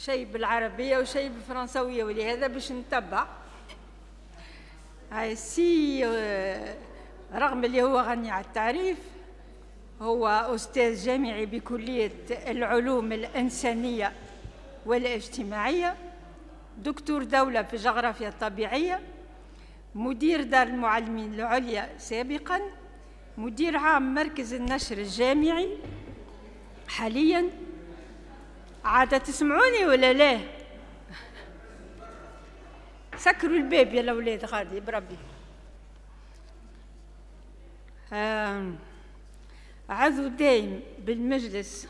شيء بالعربية وشيء بالفرنسوية، ولهذا باش نتبع. هاي سي رغم اللي هو غني على التعريف، هو أستاذ جامعي بكلية العلوم الإنسانية والاجتماعية، دكتور دولة في الجغرافيا الطبيعية، مدير دار المعلمين العليا سابقاً، مدير عام مركز النشر الجامعي حالياً. عادة تسمعوني ولا لا؟ سكروا الباب يا الأولاد غادي بربي. عضو دائم بالمجلس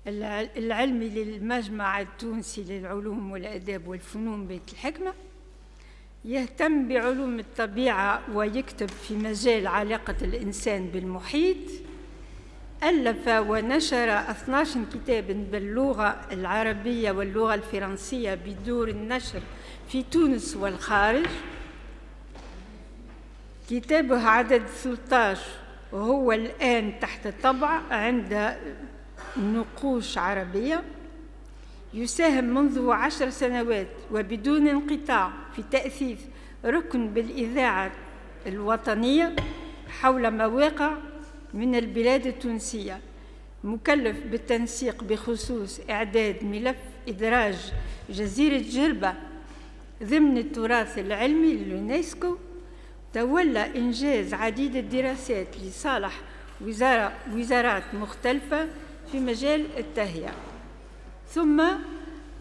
العلمي للمجمع التونسي للعلوم والآداب والفنون بيت الحكمة، يهتم بعلوم الطبيعة ويكتب في مجال علاقة الإنسان بالمحيط. ألف ونشر 12 كتاباً باللغة العربية واللغة الفرنسية بدور النشر في تونس والخارج. كتابه عدد 13 وهو الآن تحت طبع عند نقوش عربية. يساهم منذ 10 سنوات وبدون انقطاع في تأثيث ركن بالإذاعة الوطنية حول مواقع من البلاد التونسية، مكلف بالتنسيق بخصوص إعداد ملف إدراج جزيرة جربة ضمن التراث العلمي لليونسكو. تولى إنجاز عديد الدراسات لصالح وزارات مختلفة في مجال التهيئة. ثم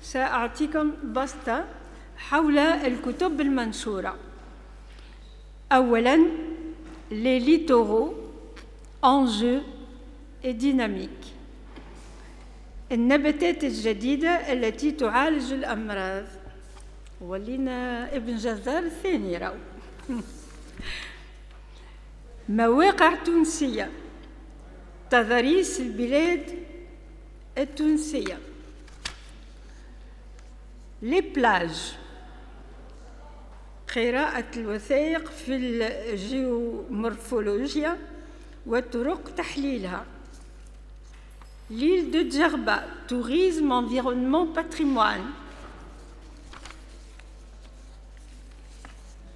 سأعطيكم بسطة حول الكتب المنشورة. أولاً Les littoraux, enjeux et dynamique. النباتات الجديدة التي تعالج الأمراض. ولينا ابن جزار الثاني راهو. مواقع تونسية، تضاريس البلاد التونسية. لي بلاج، قراءة الوثائق في الجيومورفولوجيا وطرق تحليلها. L'île de Djerba, tourisme, environnement, patrimoine.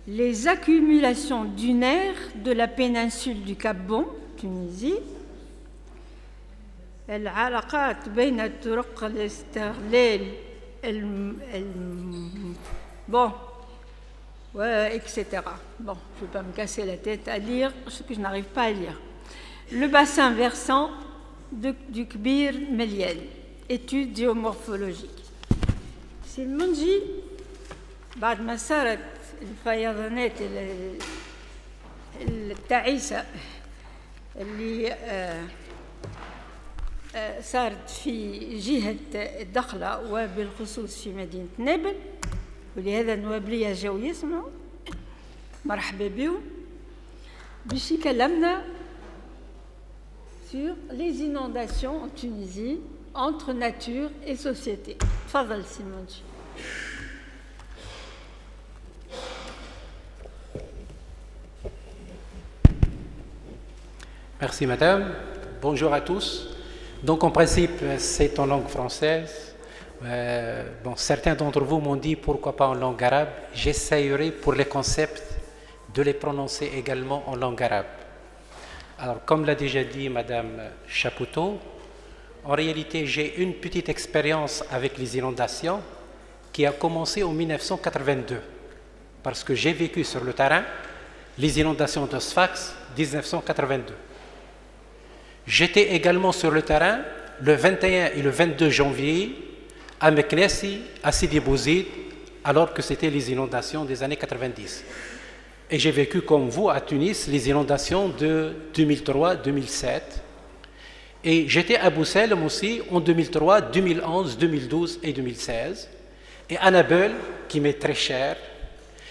Les accumulations dunaires de la péninsule du Cap-Bon, Tunisie. العلاقات بين طرق الاستغلال bon, ouais, etc. Bon, je ne vais pas me casser la tête à lire ce que je n'arrive pas à lire. Le bassin versant du Kbir Meliel, études géomorphologiques. سلمونجي بعد ما صارت الفيضانات التعيسة اللي صارت في جهة الدخلة وبالخصوص في مدينة نابل، ولهذا النوابلية جاو يسمعوا مرحبا بهم باش يكلمنا sur les inondations en Tunisie entre nature et société. تفضل سلمونجي. Merci madame. Bonjour à tous. Donc en principe c'est en langue française. Bon, certains d'entre vous m'ont dit pourquoi pas en langue arabe. J'essayerai pour les concepts de les prononcer également en langue arabe. Alors comme l'a déjà dit madame Chapoutot, en réalité j'ai une petite expérience avec les inondations qui a commencé en 1982 parce que j'ai vécu sur le terrain les inondations de Sfax 1982. J'étais également sur le terrain le 21 et le 22 janvier à Meknessi, à Sidi Bouzid, alors que c'était les inondations des années 90. Et j'ai vécu comme vous à Tunis les inondations de 2003, 2007. Et j'étais à Boussel aussi en 2003, 2011, 2012 et 2016. Et à Nabeul, qui m'est très cher,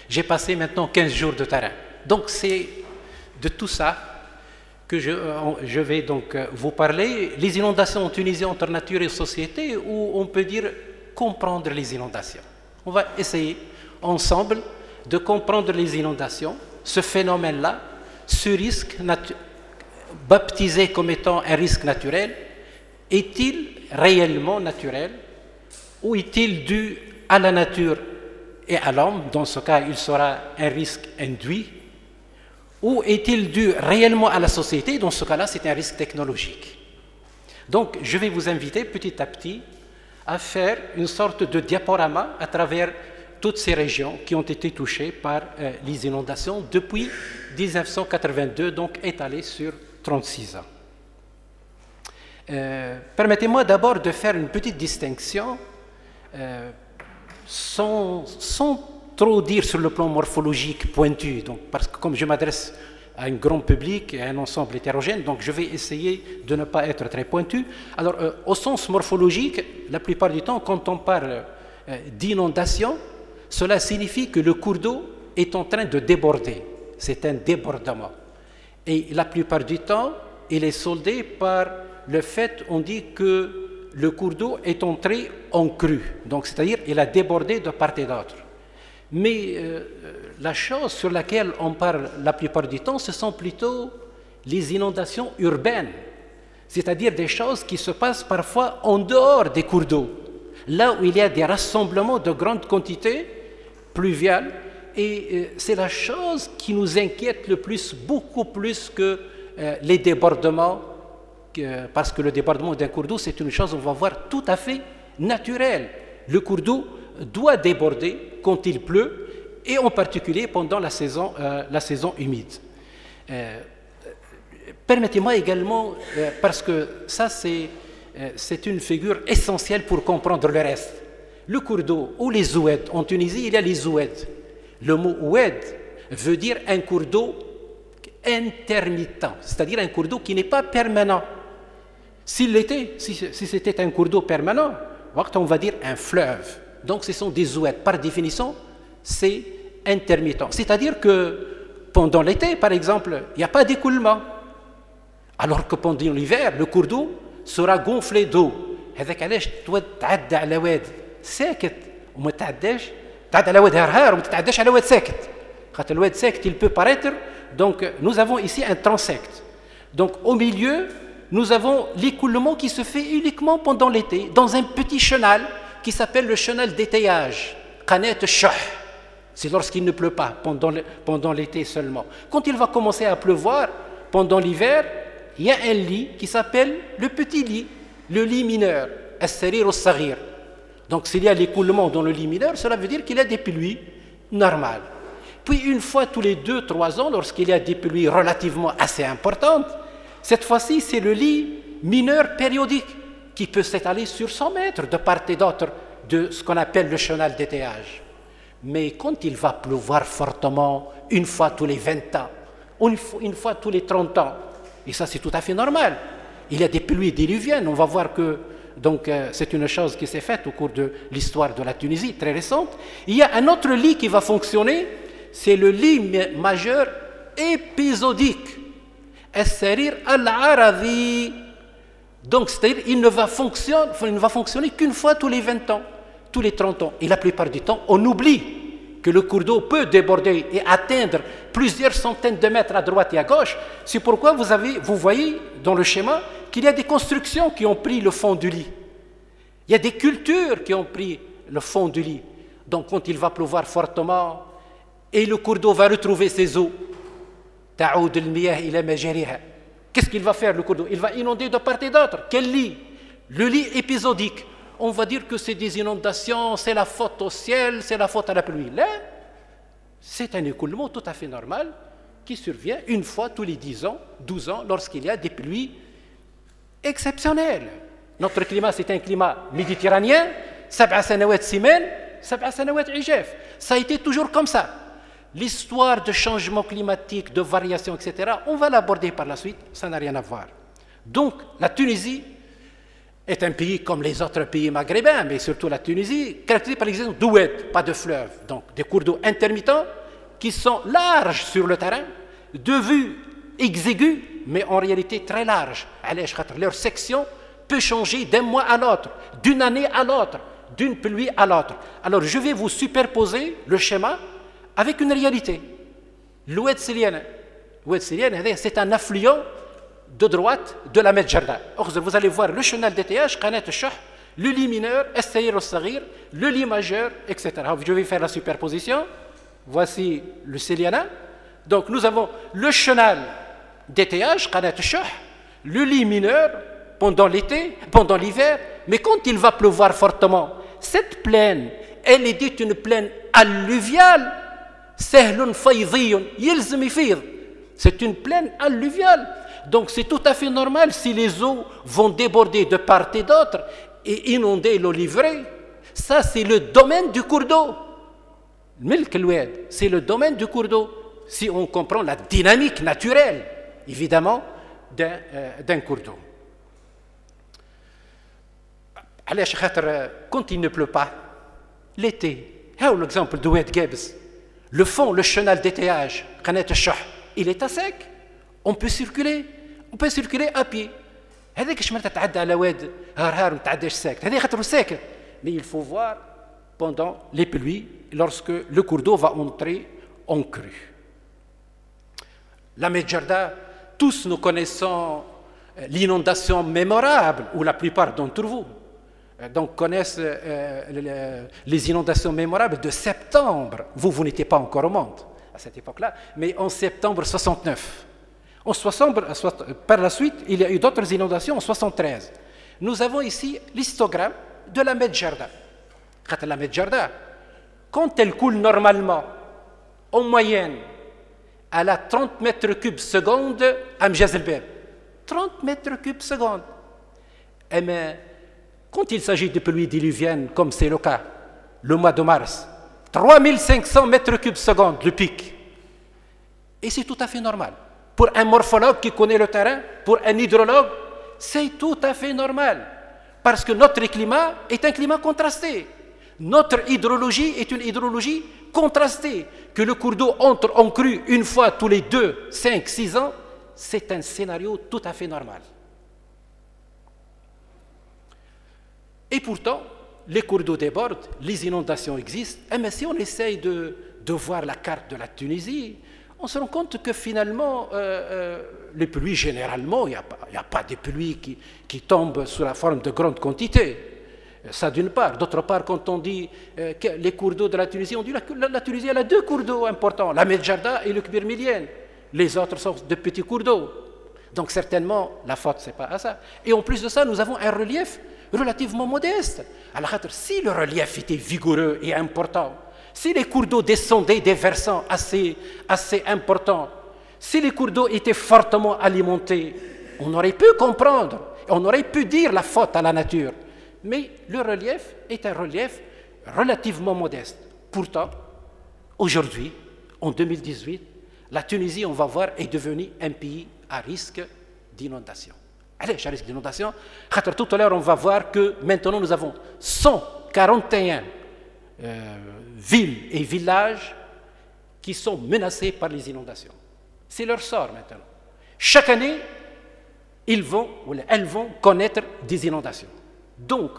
j'ai passé maintenant 15 jours de terrain. Donc c'est de tout ça que je vais donc vous parler. Les inondations en Tunisie entre nature et société, où on peut dire comprendre les inondations. On va essayer ensemble de comprendre les inondations, ce phénomène-là, ce risque baptisé comme étant un risque naturel, est-il réellement naturel ou est-il dû à la nature et à l'homme? Dans ce cas, il sera un risque induit. Ou est-il dû réellement à la société? Dans ce cas-là, c'est un risque technologique. Donc, je vais vous inviter petit à petit à faire une sorte de diaporama à travers toutes ces régions qui ont été touchées par les inondations depuis 1982, donc étalées sur 36 ans. Permettez-moi d'abord de faire une petite distinction sans trop dire sur le plan morphologique pointu, donc, parce que comme je m'adresse à un grand public et à un ensemble hétérogène, donc je vais essayer de ne pas être très pointu. Alors, au sens morphologique, la plupart du temps, quand on parle d'inondation, cela signifie que le cours d'eau est en train de déborder. C'est un débordement. Et la plupart du temps, il est soldé par le fait, on dit que le cours d'eau est entré en crue, donc c'est-à-dire il a débordé de part et d'autre. Mais la chose sur laquelle on parle la plupart du temps, ce sont plutôt les inondations urbaines, c'est-à-dire des choses qui se passent parfois en dehors des cours d'eau, là où il y a des rassemblements de grandes quantités pluviales, et c'est la chose qui nous inquiète le plus, beaucoup plus que les débordements, parce que le débordement d'un cours d'eau, c'est une chose, on va voir, tout à fait naturelle. Le cours d'eau doit déborder quand il pleut, et en particulier pendant la saison humide. Permettez-moi également, parce que ça c'est une figure essentielle pour comprendre le reste. Le cours d'eau ou les oued, en Tunisie il y a les oued. Le mot oued veut dire un cours d'eau intermittent, c'est-à-dire un cours d'eau qui n'est pas permanent. S'il l'était, si c'était un cours d'eau permanent, on va dire un fleuve. Donc ce sont des oued. Par définition, c'est intermittent. C'est-à-dire que pendant l'été, par exemple, il n'y a pas d'écoulement. Alors que pendant l'hiver, le cours d'eau sera gonflé d'eau. هذاك علاش تود تعدى على واد ساكت وما تعداش تعدى على واد هرهار وما تتعداش على واد ساكت. خاطر الواد ساكت il peut paraître. Donc nous avons ici un transect. Donc au milieu, nous avons l'écoulement qui se fait uniquement pendant l'été dans un petit chenal qui s'appelle le chenal d'étayage, Qanet Shah. C'est lorsqu'il ne pleut pas, pendant l'été seulement. Quand il va commencer à pleuvoir, pendant l'hiver, il y a un lit qui s'appelle le petit lit, le lit mineur, As-Sarir al-Saghir. Donc s'il y a l'écoulement dans le lit mineur, cela veut dire qu'il y a des pluies normales. Puis une fois tous les 2-3 ans, lorsqu'il y a des pluies relativement assez importantes, cette fois-ci c'est le lit mineur périodique qui peut s'étaler sur 100 mètres de part et d'autre de ce qu'on appelle le chenal d'étayage. Mais quand il va pleuvoir fortement, une fois tous les 20 ans, une fois tous les 30 ans, et ça c'est tout à fait normal, il y a des pluies diluviennes, on va voir que c'est une chose qui s'est faite au cours de l'histoire de la Tunisie, très récente. Il y a un autre lit qui va fonctionner, c'est le lit majeur épisodique, As-Sarir al-Arabi. Donc, c'est-à-dire il ne va fonctionner qu'une fois tous les 20 ans, tous les 30 ans. Et la plupart du temps, on oublie que le cours d'eau peut déborder et atteindre plusieurs centaines de mètres à droite et à gauche. C'est pourquoi vous voyez dans le schéma qu'il y a des constructions qui ont pris le fond du lit. Il y a des cultures qui ont pris le fond du lit. Donc, quand il va pleuvoir fortement et le cours d'eau va retrouver ses eaux, ta'oud al-miyah ila majariha. Qu'est-ce qu'il va faire, le cours d'eau? Il va inonder de part et d'autre. Quel lit? Le lit épisodique. On va dire que c'est des inondations, c'est la faute au ciel, c'est la faute à la pluie. Là, c'est un écoulement tout à fait normal qui survient une fois tous les 10 ans, 12 ans, lorsqu'il y a des pluies exceptionnelles. Notre climat, c'est un climat méditerranéen, 7 سنوات سمان, 7 سنوات عجاف. Ça a été toujours comme ça. L'histoire de changement climatique, de variations, etc., on va l'aborder par la suite, ça n'a rien à voir. Donc, la Tunisie est un pays comme les autres pays maghrébins, mais surtout la Tunisie, caractérisée par l'existence d'oued, pas de fleuves, donc des cours d'eau intermittents qui sont larges sur le terrain, de vue exiguë, mais en réalité très larges. Leur section peut changer d'un mois à l'autre, d'une année à l'autre, d'une pluie à l'autre. Alors, je vais vous superposer le schéma avec une réalité. L'oued syrienne, c'est un affluent de droite de la Medjarda. Or, vous allez voir le chenal d'étayage, Qanet Shah, le lit mineur, السير الصغير, le lit majeur, etc. Je vais faire la superposition. Voici le Céliana. Donc nous avons le chenal d'étayage, قناة الشح, le lit mineur pendant l'été, pendant l'hiver, mais quand il va pleuvoir fortement, cette plaine, elle est dite une plaine alluviale, سهل فيضي يلزم يفيض. C'est une plaine alluviale. Donc c'est tout à fait normal si les eaux vont déborder de part et d'autre et inonder l'oliveraie. Ça, c'est le domaine du cours d'eau. C'est le domaine du cours d'eau. Si on comprend la dynamique naturelle, évidemment, d'un cours d'eau. Quand il ne pleut pas, l'été, l'exemple de Wade Gibbs, le fond, le chenal d'étayage, il est à sec. On peut circuler à pied. Mais il faut voir pendant les pluies, lorsque le cours d'eau va entrer en crue. La Medjarda, tous nous connaissons l'inondation mémorable, ou la plupart d'entre vous donc connaissent les inondations mémorables de septembre. Vous n'étiez pas encore au monde à cette époque-là, mais en septembre 69. Par la suite, il y a eu d'autres inondations en 73. Nous avons ici l'histogramme de la Medjarda. La Medjarda, quand elle coule normalement, en moyenne, elle a 30 mètres cubes seconde à Mjazelbeb. 30 mètres cubes seconde. Mais quand il s'agit de pluies diluviennes, comme c'est le cas, le mois de mars, 3500 mètres cubes seconde, le pic. Et c'est tout à fait normal. Pour un morphologue qui connaît le terrain, pour un hydrologue, c'est tout à fait normal. Parce que notre climat est un climat contrasté. Notre hydrologie est une hydrologie contrastée. Que le cours d'eau entre en crue une fois tous les 2, 5, 6 ans, c'est un scénario tout à fait normal. Et pourtant, les cours d'eau débordent, les inondations existent. Mais si on essaye de voir la carte de la Tunisie, on se rend compte que finalement, les pluies, généralement, il n'y a pas de pluies qui tombent sous la forme de grandes quantités. Ça d'une part. D'autre part, quand on dit que les cours d'eau de la Tunisie, on dit que la Tunisie elle a 2 cours d'eau importants, la Medjarda et le Kbir Milienne. Les autres sont de petits cours d'eau. Donc certainement, la faute, ce n'est pas à ça. Et en plus de ça, nous avons un relief relativement modeste. Alors, si le relief était vigoureux et important, si les cours d'eau descendaient des versants assez importants, si les cours d'eau étaient fortement alimentés, on aurait pu comprendre, on aurait pu dire la faute à la nature. Mais le relief est un relief relativement modeste. Pourtant, aujourd'hui, en 2018, la Tunisie, on va voir, est devenue un pays à risque d'inondation. Allez, à risque d'inondation. Tout à l'heure, on va voir que maintenant, nous avons 141 villes et villages qui sont menacés par les inondations. C'est leur sort maintenant. Chaque année, elles vont connaître des inondations. Donc,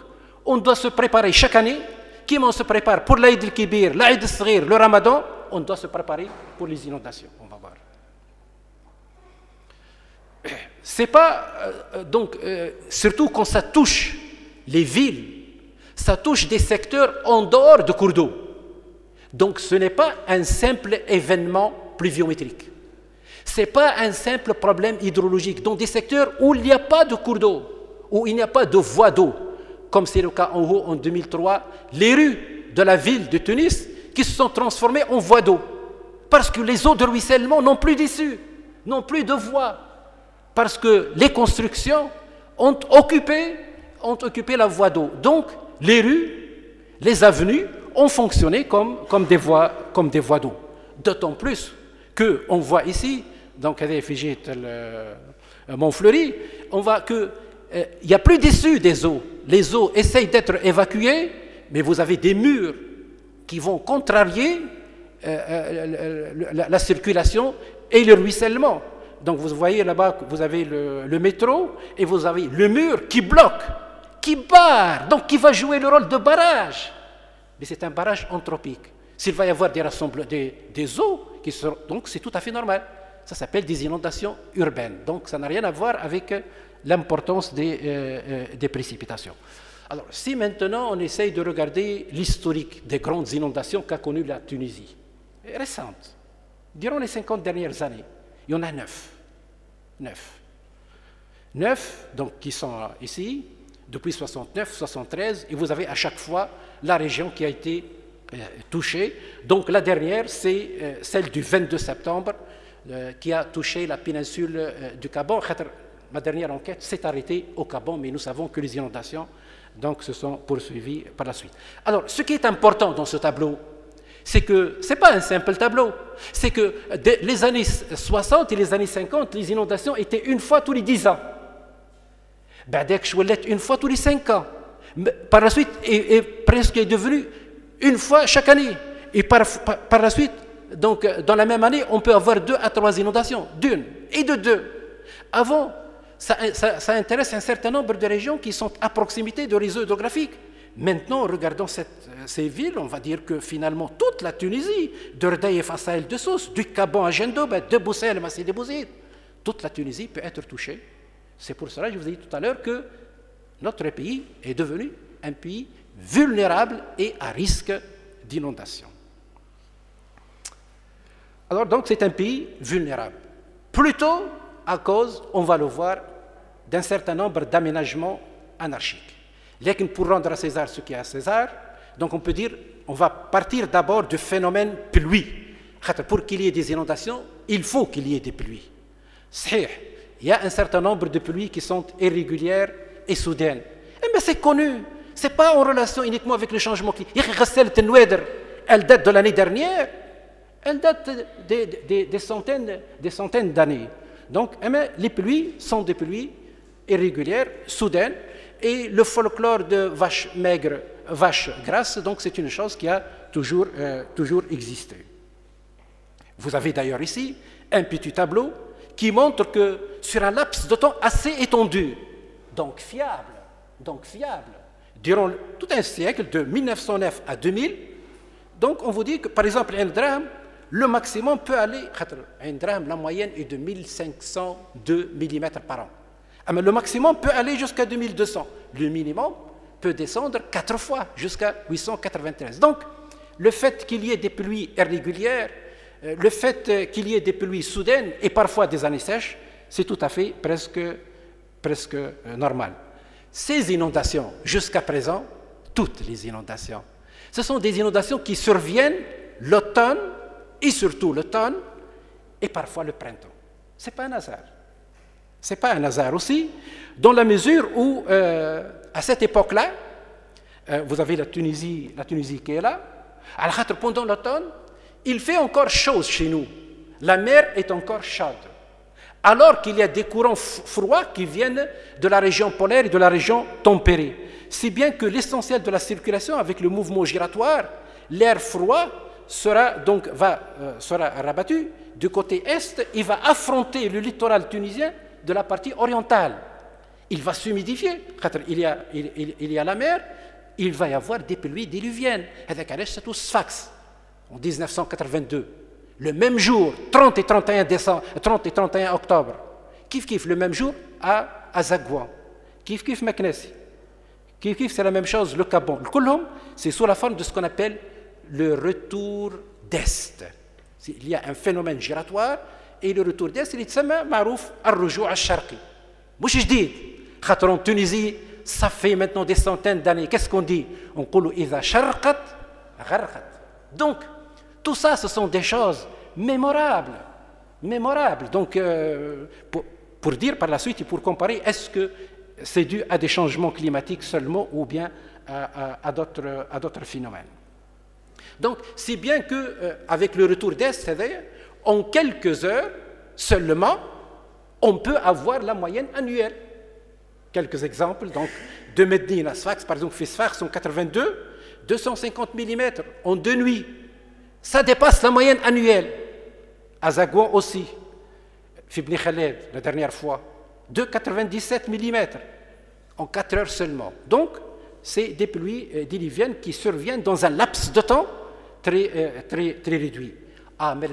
on doit se préparer chaque année. Qui on se prépare pour l'Aïd el-Kibir, l'Aïd el-Saghir, le Ramadan, on doit se préparer pour les inondations. On va voir. C'est pas surtout quand ça touche les villes, ça touche des secteurs en dehors de cours d'eau. Donc ce n'est pas un simple événement pluviométrique. Ce n'est pas un simple problème hydrologique. Dans des secteurs où il n'y a pas de cours d'eau, où il n'y a pas de voie d'eau, comme c'est le cas en haut en 2003, les rues de la ville de Tunis qui se sont transformées en voies d'eau. Parce que les eaux de ruissellement n'ont plus d'issue, n'ont plus de voie. Parce que les constructions ont occupé la voie d'eau. Donc, les rues, les avenues ont fonctionné comme des voies d'eau. D'autant plus qu'on voit ici, donc à l'effigie de Montfleury, on voit qu'il n'y a plus d'issue des eaux. Les eaux essayent d'être évacuées, mais vous avez des murs qui vont contrarier la circulation et le ruissellement. Donc vous voyez là-bas, vous avez le métro et vous avez le mur qui bloque, qui barre, donc qui va jouer le rôle de barrage. Mais c'est un barrage anthropique. S'il va y avoir des rassemblements, des eaux, donc c'est tout à fait normal. Ça s'appelle des inondations urbaines. Donc ça n'a rien à voir avec l'importance des précipitations. Alors, si maintenant on essaye de regarder l'historique des grandes inondations qu'a connues la Tunisie, récentes, durant les 50 dernières années, il y en a 9. 9, donc, qui sont ici, depuis 69, 73, et vous avez à chaque fois la région qui a été touchée. Donc la dernière, c'est celle du 22 septembre, qui a touché la péninsule du Gabon. Ma dernière enquête s'est arrêtée au Gabon, mais nous savons que les inondations donc, se sont poursuivies par la suite. Alors, ce qui est important dans ce tableau, c'est que ce n'est pas un simple tableau, c'est que les années 60 et les années 50, les inondations étaient une fois tous les 10 ans. Une fois tous les 5 ans. Par la suite, est presque devenu une fois chaque année. Et par la suite, donc, dans la même année, on peut avoir 2 à 3 inondations, d'une et de 2. Avant, ça intéresse un certain nombre de régions qui sont à proximité de réseaux hydrographiques. Maintenant, regardons ces villes, on va dire que finalement toute la Tunisie, de Rdaïf à Sahel de Sousse, du Gabon à Gendoub, de Boussel à Massi de Bouzid, toute la Tunisie peut être touchée. C'est pour cela que je vous ai dit tout à l'heure que notre pays est devenu un pays vulnérable et à risque d'inondation. Alors donc c'est un pays vulnérable. Plutôt à cause, on va le voir, d'un certain nombre d'aménagements anarchiques. Lékin, pour rendre à César ce qui est à César, donc on peut dire, on va partir d'abord du phénomène pluie. Pour qu'il y ait des inondations, il faut qu'il y ait des pluies. Il y a un certain nombre de pluies qui sont irrégulières et soudaines. Mais c'est connu. Ce n'est pas en relation uniquement avec le changement climatique. Elle date de l'année dernière. Elle date des centaines d'années. Donc, les pluies sont des pluies irrégulières, soudaines, et le folklore de vache maigre, vache grasse, donc c'est une chose qui a toujours existé. Vous avez d'ailleurs ici un petit tableau qui montre que sur un laps de temps assez étendu, donc fiable, durant tout un siècle, de 1909 à 2000, donc on vous dit que par exemple un drame, le maximum peut aller, un drame, la moyenne est de 1502 mm par an. Mais le maximum peut aller jusqu'à 2200. Le minimum peut descendre 4 fois, jusqu'à 893. Donc, le fait qu'il y ait des pluies irrégulières, le fait qu'il y ait des pluies soudaines et parfois des années sèches, c'est tout à fait presque normal. Ces inondations, jusqu'à présent, toutes les inondations, ce sont des inondations qui surviennent l'automne, et surtout l'automne, et parfois le printemps. Ce n'est pas un hasard. Ce n'est pas un hasard aussi, dans la mesure où, à cette époque-là, vous avez la Tunisie qui est là, pendant l'automne, il fait encore chaud chez nous. La mer est encore chaude. Alors qu'il y a des courants froids qui viennent de la région polaire et de la région tempérée. Si bien que l'essentiel de la circulation avec le mouvement giratoire, l'air froid sera rabattu du côté est et va affronter le littoral tunisien de la partie orientale. Il va s'humidifier. Il y a la mer, il va y avoir des pluies diluviennes. Avec un Sfax en 1982. Le même jour, 30 et 31 octobre, kif le même jour à Zagouan, kif Meknessi, kif c'est la même chose, le Gabon. Le Kulhum, c'est sous la forme de ce qu'on appelle le retour d'Est. Il y a un phénomène giratoire et le retour d'Est, il est marouf al-rujou al-sharqi. Mouch jdid, khater en Tunisie, ça fait maintenant des centaines d'années. Qu'est-ce qu'on dit? On dit idha sharqat, gharqat. Donc, tout ça, ce sont des choses mémorables. Donc, pour dire par la suite et pour comparer, est-ce que c'est dû à des changements climatiques seulement ou bien à d'autres phénomènes? Donc, si bien qu'avec le retour d'Est, c'est-à-dire, en quelques heures seulement, on peut avoir la moyenne annuelle. Quelques exemples, donc, de Medina, Sfax, par exemple, Sfax en 82, 250 mm en 2 nuits. Ça dépasse la moyenne annuelle. À Zagouan aussi, Fibni Khaled, la dernière fois, 2,97 mm en 4 heures seulement. Donc, c'est des pluies diluviennes qui surviennent dans un laps de temps très réduit. Mais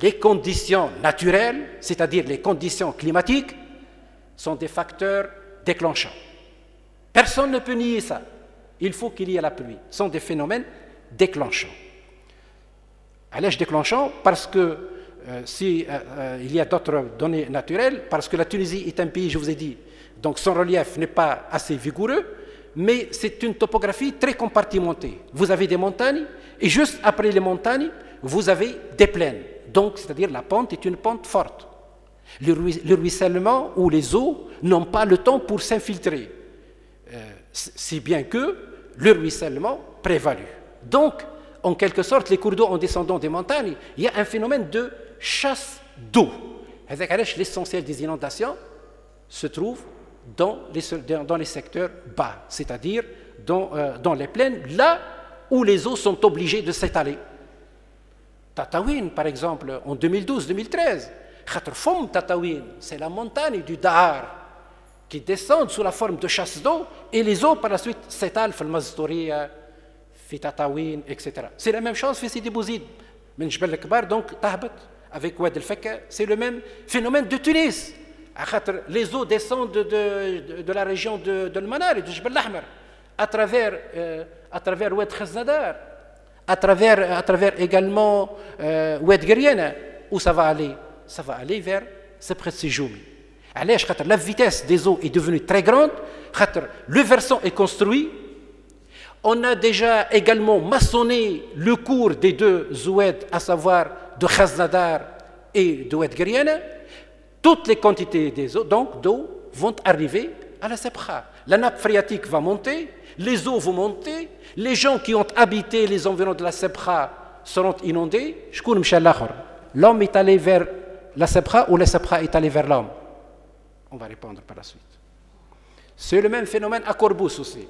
les conditions naturelles, c'est-à-dire les conditions climatiques, sont des facteurs déclenchants. Personne ne peut nier ça. Il faut qu'il y ait la pluie. Ce sont des phénomènes déclenchants. Allège déclenchant parce que si il y a d'autres données naturelles, parce que la Tunisie est un pays, je vous ai dit, donc son relief n'est pas assez vigoureux, mais c'est une topographie très compartimentée. Vous avez des montagnes, et juste après les montagnes, vous avez des plaines. Donc, c'est-à-dire la pente est une pente forte. Le ruissellement ou les eaux n'ont pas le temps pour s'infiltrer, si bien que le ruissellement prévalue. Donc, en quelque sorte, les cours d'eau en descendant des montagnes, il y a un phénomène de chasse d'eau. L'essentiel des inondations se trouve dans les secteurs bas, c'est-à-dire dans les plaines, là où les eaux sont obligées de s'étaler. Tataouine, par exemple, en 2012-2013, Tataouine, c'est la montagne du Dahar qui descend sous la forme de chasse d'eau et les eaux par la suite s'étalent dans le Mazdouriya, Tataouine, etc. C'est la même chose fait Sidi Bouzid, من جبل الكبار donc تهبط avec Oued el-Fekka, c'est le même phénomène de Tunis. Les eaux descendent de la région de l'Manar et de Jbel al-Ahmar à travers Oued Khaznadar, à travers également Oued Geriana. Où ça va aller? Ça va aller vers c'est près de Sijoumi. La vitesse des eaux est devenue très grande, le versant est construit. On a déjà également maçonné le cours des deux Oued, à savoir de Khaznadar et de Oued Geriana. Toutes les quantités d'eau vont arriver à la Sebkha. La nappe phréatique va monter, les eaux vont monter, les gens qui ont habité les environs de la Sebkha seront inondés. L'homme est allé vers la Sebkha ou la Sebkha est allé vers l'homme? On va répondre par la suite. C'est le même phénomène à Corbous aussi.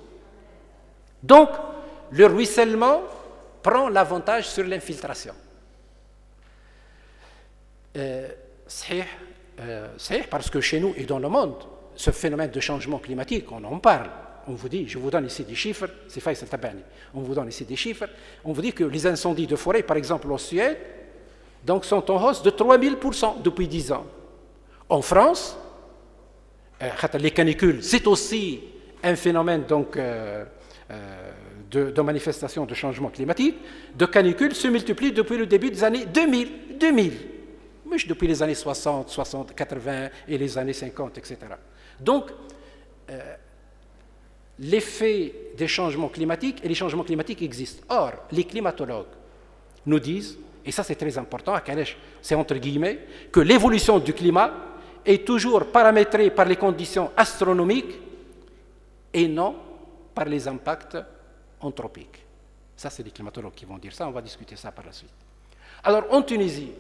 Donc, le ruissellement prend l'avantage sur l'infiltration. C'est parce que chez nous et dans le monde, ce phénomène de changement climatique, on en parle. On vous dit, je vous donne ici des chiffres, c'est Faisal Tabani. On vous donne ici des chiffres. On vous dit que les incendies de forêt, par exemple en Suède, donc sont en hausse de 3000% depuis 10 ans. En France, les canicules, c'est aussi un phénomène donc, de manifestation de changement climatique. De canicules se multiplient depuis le début des années 2000. Mais depuis les années 60, 80 et les années 50, etc. Donc, l'effet des changements climatiques et les changements climatiques existent. Or, les climatologues nous disent, et ça c'est très important, à Kalesh, c'est entre guillemets, que l'évolution du climat est toujours paramétrée par les conditions astronomiques et non par les impacts anthropiques. Ça, c'est les climatologues qui vont dire ça, on va discuter ça par la suite. Alors, en Tunisie,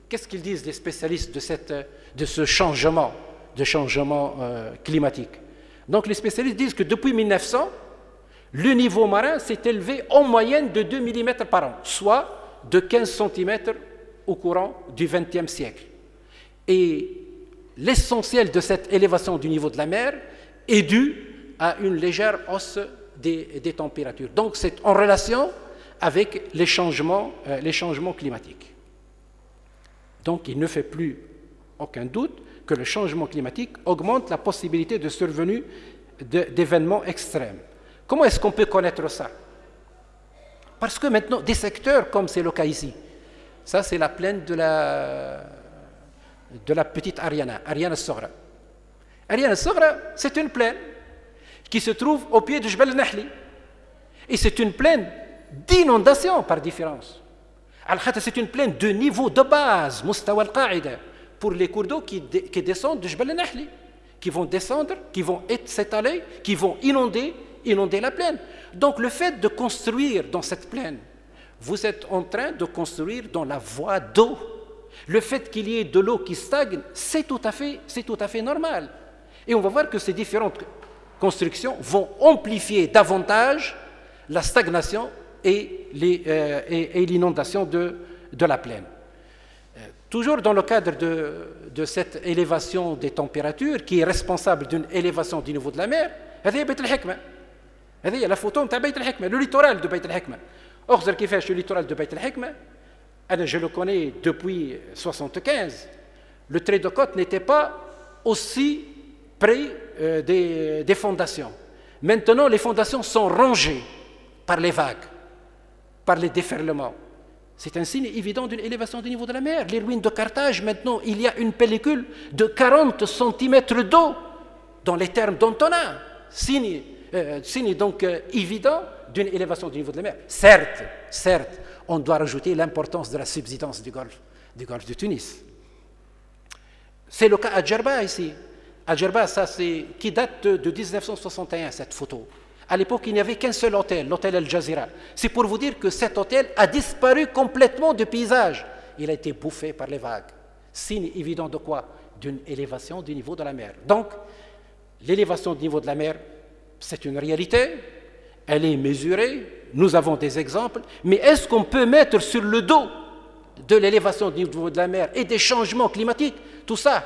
qu'est-ce qu'ils disent les spécialistes de ce changement climatique? Donc les spécialistes disent que depuis 1900, le niveau marin s'est élevé en moyenne de 2 mm par an, soit de 15 cm au courant du XXe siècle. Et l'essentiel de cette élévation du niveau de la mer est dû à une légère hausse des températures. Donc c'est en relation avec les changements climatiques. Donc il ne fait plus aucun doute que le changement climatique augmente la possibilité de survenue d'événements extrêmes. Comment est-ce qu'on peut connaître ça? Parce que maintenant, des secteurs comme c'est le cas ici, ça c'est la plaine de la petite Ariana Soghra. Ariana Soghra, c'est une plaine qui se trouve au pied de Jbel Nahli. Et c'est une plaine d'inondation par différence. C'est une plaine de niveau de base, Mustawa al-Qa'ida, pour les cours d'eau qui descendent de Jbel Nahli, qui vont descendre, qui vont s'étaler, qui vont inonder la plaine. Donc le fait de construire dans cette plaine, vous êtes en train de construire dans la voie d'eau. Le fait qu'il y ait de l'eau qui stagne, c'est tout à fait normal. Et on va voir que ces différentes constructions vont amplifier davantage la stagnation et l'inondation de la plaine. Toujours dans le cadre de cette élévation des températures qui est responsable d'une élévation du niveau de la mer, la photo de Beit al-Hikma, le littoral de Beit al-Hikma. Or, كيفاش le littoral de Beit al-Hikma, je le connais depuis 1975, le trait de côte n'était pas aussi près des fondations. Maintenant, les fondations sont rongées par les vagues, par les déferlements. C'est un signe évident d'une élévation du niveau de la mer. Les ruines de Carthage, maintenant, il y a une pellicule de 40 cm d'eau dans les termes d'Antonin. Signe donc évident d'une élévation du niveau de la mer. Certes, on doit rajouter l'importance de la subsidence du golfe de Tunis. C'est le cas à Djerba ici. À Djerba, ça c'est qui date de 1961, cette photo. À l'époque, il n'y avait qu'un seul hôtel, l'hôtel Al Jazeera. C'est pour vous dire que cet hôtel a disparu complètement du paysage. Il a été bouffé par les vagues. Signe évident de quoi? D'une élévation du niveau de la mer. Donc, l'élévation du niveau de la mer, c'est une réalité. Elle est mesurée. Nous avons des exemples. Mais est-ce qu'on peut mettre sur le dos de l'élévation du niveau de la mer et des changements climatiques tout ça?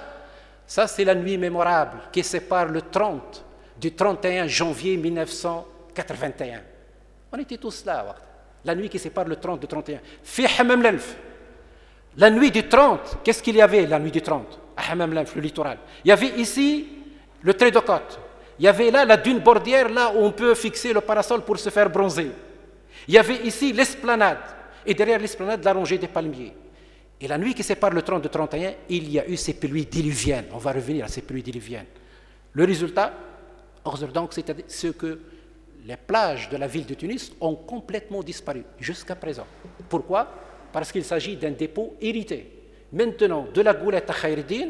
Ça, c'est la nuit mémorable qui sépare du 31 janvier 1981. On était tous là. La nuit qui sépare le 30 du 31. Fi Hammam Lalf. La nuit du 30, qu'est-ce qu'il y avait la nuit du 30 à Hammam Lalf, le littoral? Il y avait ici le trait de côte. Il y avait là la dune bordière, là où on peut fixer le parasol pour se faire bronzer. Il y avait ici l'esplanade. Et derrière l'esplanade, la rangée des palmiers. Et la nuit qui sépare le 30 du 31, il y a eu ces pluies diluviennes. On va revenir à ces pluies diluviennes. Le résultat, donc, c'est que les plages de la ville de Tunis ont complètement disparu jusqu'à présent. Pourquoi? Parce qu'il s'agit d'un dépôt irrité. Maintenant, de la Goulette à Khaireddin,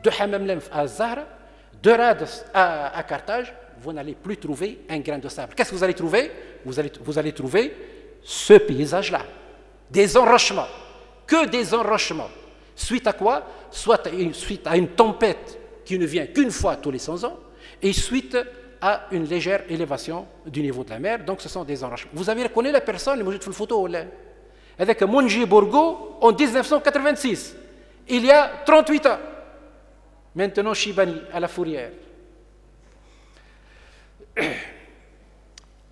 de Hammam Lemf à Zahra, de Rades à Carthage, vous n'allez plus trouver un grain de sable. Qu'est-ce que vous allez trouver? Vous allez trouver ce paysage-là. Des enrochements. Que des enrochements. Suite à quoi? Suite à une tempête qui ne vient qu'une fois tous les 100 ans, et suite à une légère élévation du niveau de la mer. Donc ce sont des enrochements. Vous avez reconnu la personne, le moujid photo là, avec Mounji Bourgo en 1986, il y a 38 ans. Maintenant Chibani à la Fourrière.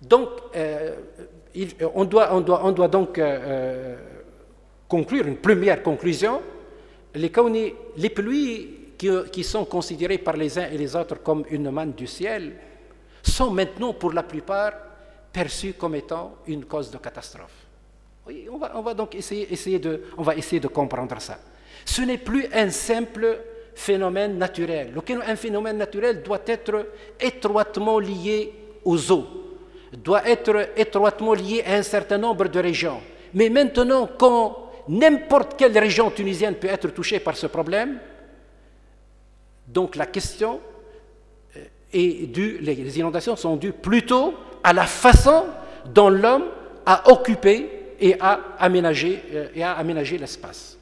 Donc on doit donc conclure une première conclusion. Les pluies qui sont considérés par les uns et les autres comme une manne du ciel, sont maintenant pour la plupart perçus comme étant une cause de catastrophe. Oui, on va donc essayer de comprendre ça. Ce n'est plus un simple phénomène naturel. Un phénomène naturel doit être étroitement lié aux eaux, doit être étroitement lié à un certain nombre de régions. Mais maintenant, quand n'importe quelle région tunisienne peut être touchée par ce problème, donc la question est due, les inondations sont dues plutôt à la façon dont l'homme a occupé et a aménagé l'espace.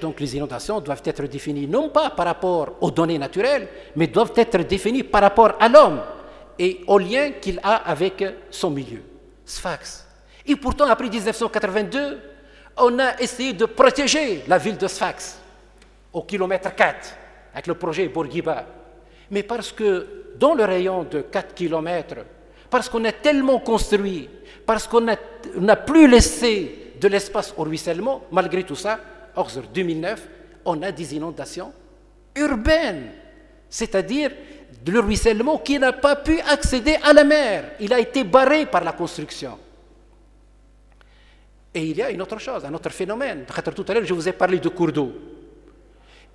Donc les inondations doivent être définies non pas par rapport aux données naturelles, mais doivent être définies par rapport à l'homme et au lien qu'il a avec son milieu. Sfax. Et pourtant, après 1982, on a essayé de protéger la ville de Sfax au kilomètre 4, avec le projet Bourguiba. Mais parce que dans le rayon de 4 km, parce qu'on a tellement construit, parce qu'on n'a plus laissé de l'espace au ruissellement, malgré tout ça, en 2009, on a des inondations urbaines, c'est-à-dire le ruissellement qui n'a pas pu accéder à la mer. Il a été barré par la construction. Et il y a une autre chose, un autre phénomène. Tout à l'heure, je vous ai parlé de cours d'eau.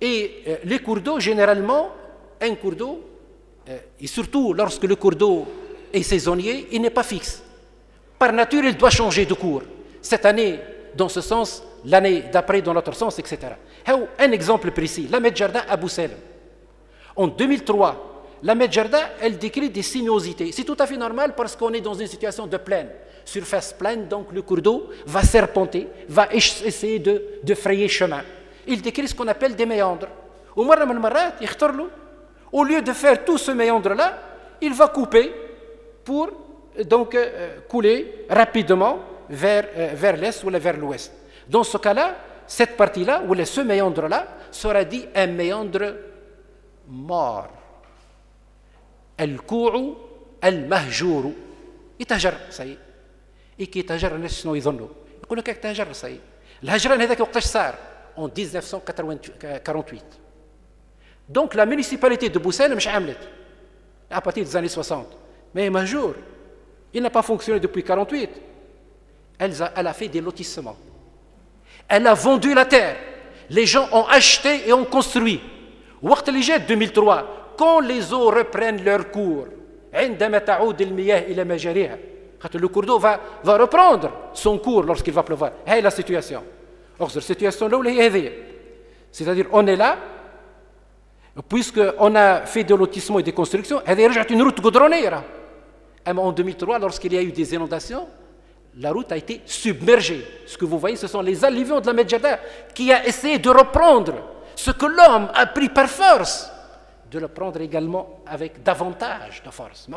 Et les cours d'eau, généralement, un cours d'eau, et surtout lorsque le cours d'eau est saisonnier, il n'est pas fixe. Par nature, il doit changer de cours. Cette année, dans ce sens, l'année d'après, dans l'autre sens, etc. Un exemple précis, la Medjarda à Boussel. En 2003, la Medjarda, elle décrit des sinuosités. C'est tout à fait normal parce qu'on est dans une situation de plaine. Surface pleine, donc le cours d'eau va serpenter, va essayer de frayer chemin. Il décrit ce qu'on appelle des méandres. Au lieu de faire tout ce méandre-là, il va couper pour donc couler rapidement vers l'est ou vers l'ouest. Dans ce cas-là, cette partie-là, ou ce méandre-là, sera dit un méandre mort. الكوع المهجور يتهجر صحيح كي يتهجر الناس شنو يظنوا يقول لك تهجر صحيح الهجران هذاك وقتاش صار en 1948 donc la municipalité de Boussel مش عملت à partir des années 60. Mais Mahjour, il n'a pas fonctionné depuis 1948. Elle a fait des lotissements. Elle a vendu la terre. Les gens ont acheté et ont construit. Waqt li jat 2003, quand les eaux reprennent leur cours, عندما تعود المياه إلى مجاريها, le cours d'eau va reprendre son cours lorsqu'il va pleuvoir. C'est la situation. Or, cette situation-là, c'est-à-dire, on est là, puisqu'on a fait des lotissements et des constructions, elle est une route goudronnée. En 2003, lorsqu'il y a eu des inondations, la route a été submergée. Ce que vous voyez, ce sont les alluvions de la Medjada qui a essayé de reprendre ce que l'homme a pris par force, de le prendre également avec davantage de force.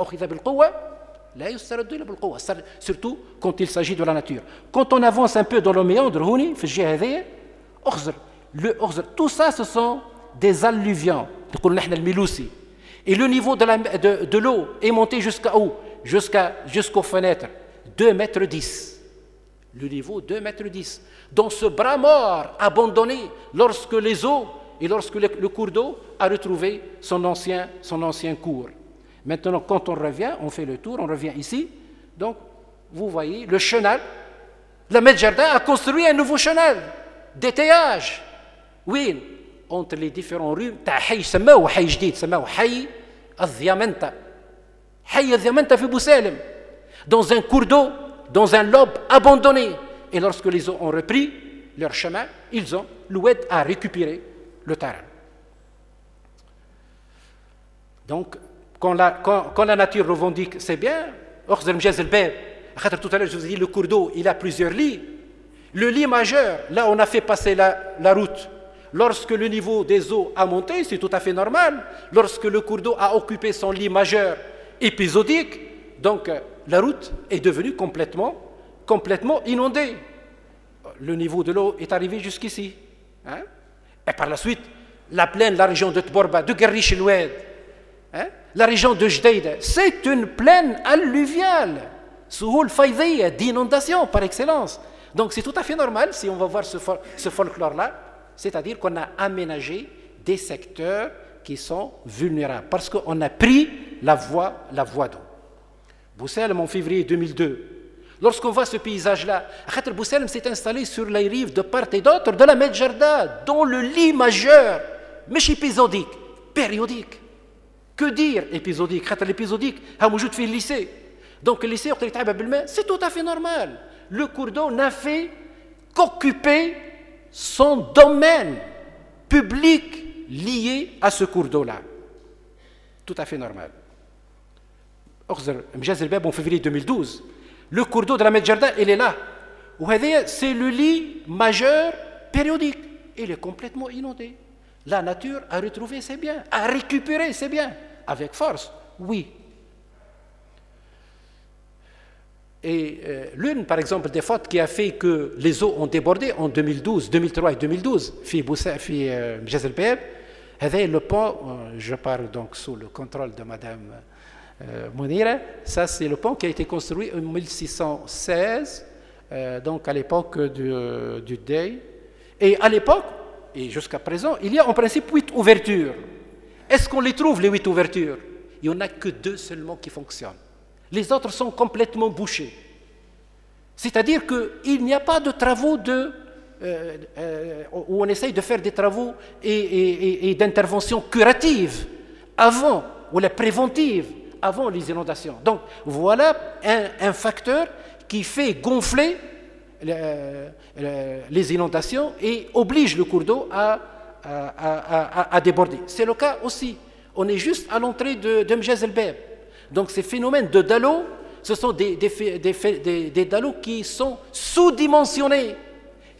Surtout quand il s'agit de la nature. Quand on avance un peu dans le méandre, tout ça, ce sont des alluvions. Et le niveau de l'eau est monté jusqu'à où? Jusqu'aux fenêtres. 2,10 mètres. Le niveau 2,10 mètres. Dans ce bras mort abandonné, lorsque les eaux et lorsque le cours d'eau a retrouvé son ancien cours. Maintenant, quand on revient, on fait le tour, on revient ici. Donc, vous voyez, le chenal, la Medjada a construit un nouveau chenal, d'étayage. Oui, entre les différents rues, حي سماوه حي جديد, سماوه حي الضيامنتا. حي الضيامنتا في بوسالم. Dans un cours d'eau, dans un lobe abandonné. Et lorsque les eaux ont repris leur chemin, l'Oued a récupéré le terrain. Donc, quand la nature revendique, c'est bien. Tout à l'heure, je vous ai dit, le cours d'eau, il a plusieurs lits. Le lit majeur, là, on a fait passer la route. Lorsque le niveau des eaux a monté, c'est tout à fait normal. Lorsque le cours d'eau a occupé son lit majeur épisodique, donc la route est devenue complètement inondée. Le niveau de l'eau est arrivé jusqu'ici. Hein? Et par la suite, la plaine, la région de Tborba, de Garrish el-Oued, la région de Jdeïda, c'est une plaine alluviale, Souhoul Faïdiyya, d'inondation par excellence. Donc c'est tout à fait normal si on va voir ce folklore-là, c'est-à-dire qu'on a aménagé des secteurs qui sont vulnérables, parce qu'on a pris la voie d'eau. Bousselem en février 2002, lorsqu'on voit ce paysage-là, Bousselem s'est installé sur les rives de part et d'autre de la Medjada, dont le lit majeur, mais épisodique, périodique. Que dire épisodique? L'épisodique, c'est le lycée. Donc le lycée, c'est tout à fait normal. Le cours d'eau n'a fait qu'occuper son domaine public lié à ce cours d'eau-là. Tout à fait normal. En février 2012, le cours d'eau de la Medjada, il est là. C'est le lit majeur périodique. Il est complètement inondé. La nature a retrouvé ses biens, a récupéré ses biens. Avec force, oui. Et l'une, par exemple, des fautes qui a fait que les eaux ont débordé en 2003 et 2012, le pont, je parle donc sous le contrôle de Madame Mounira, ça c'est le pont qui a été construit en 1616, donc à l'époque du Dey. Et à l'époque, et jusqu'à présent, il y a en principe 8 ouvertures. Est-ce qu'on les trouve, les 8 ouvertures? Il n'y en a que 2 seulement qui fonctionnent. Les autres sont complètement bouchés. C'est-à-dire qu'il n'y a pas de travaux où on essaye de faire des travaux et d'interventions curatives avant, ou la préventive, avant les inondations. Donc voilà un facteur qui fait gonfler les inondations et oblige le cours d'eau à déborder. C'est le cas aussi. On est juste à l'entrée de Mjaz el-Bab. Donc ces phénomènes de dalo, ce sont des dalos qui sont sous-dimensionnés,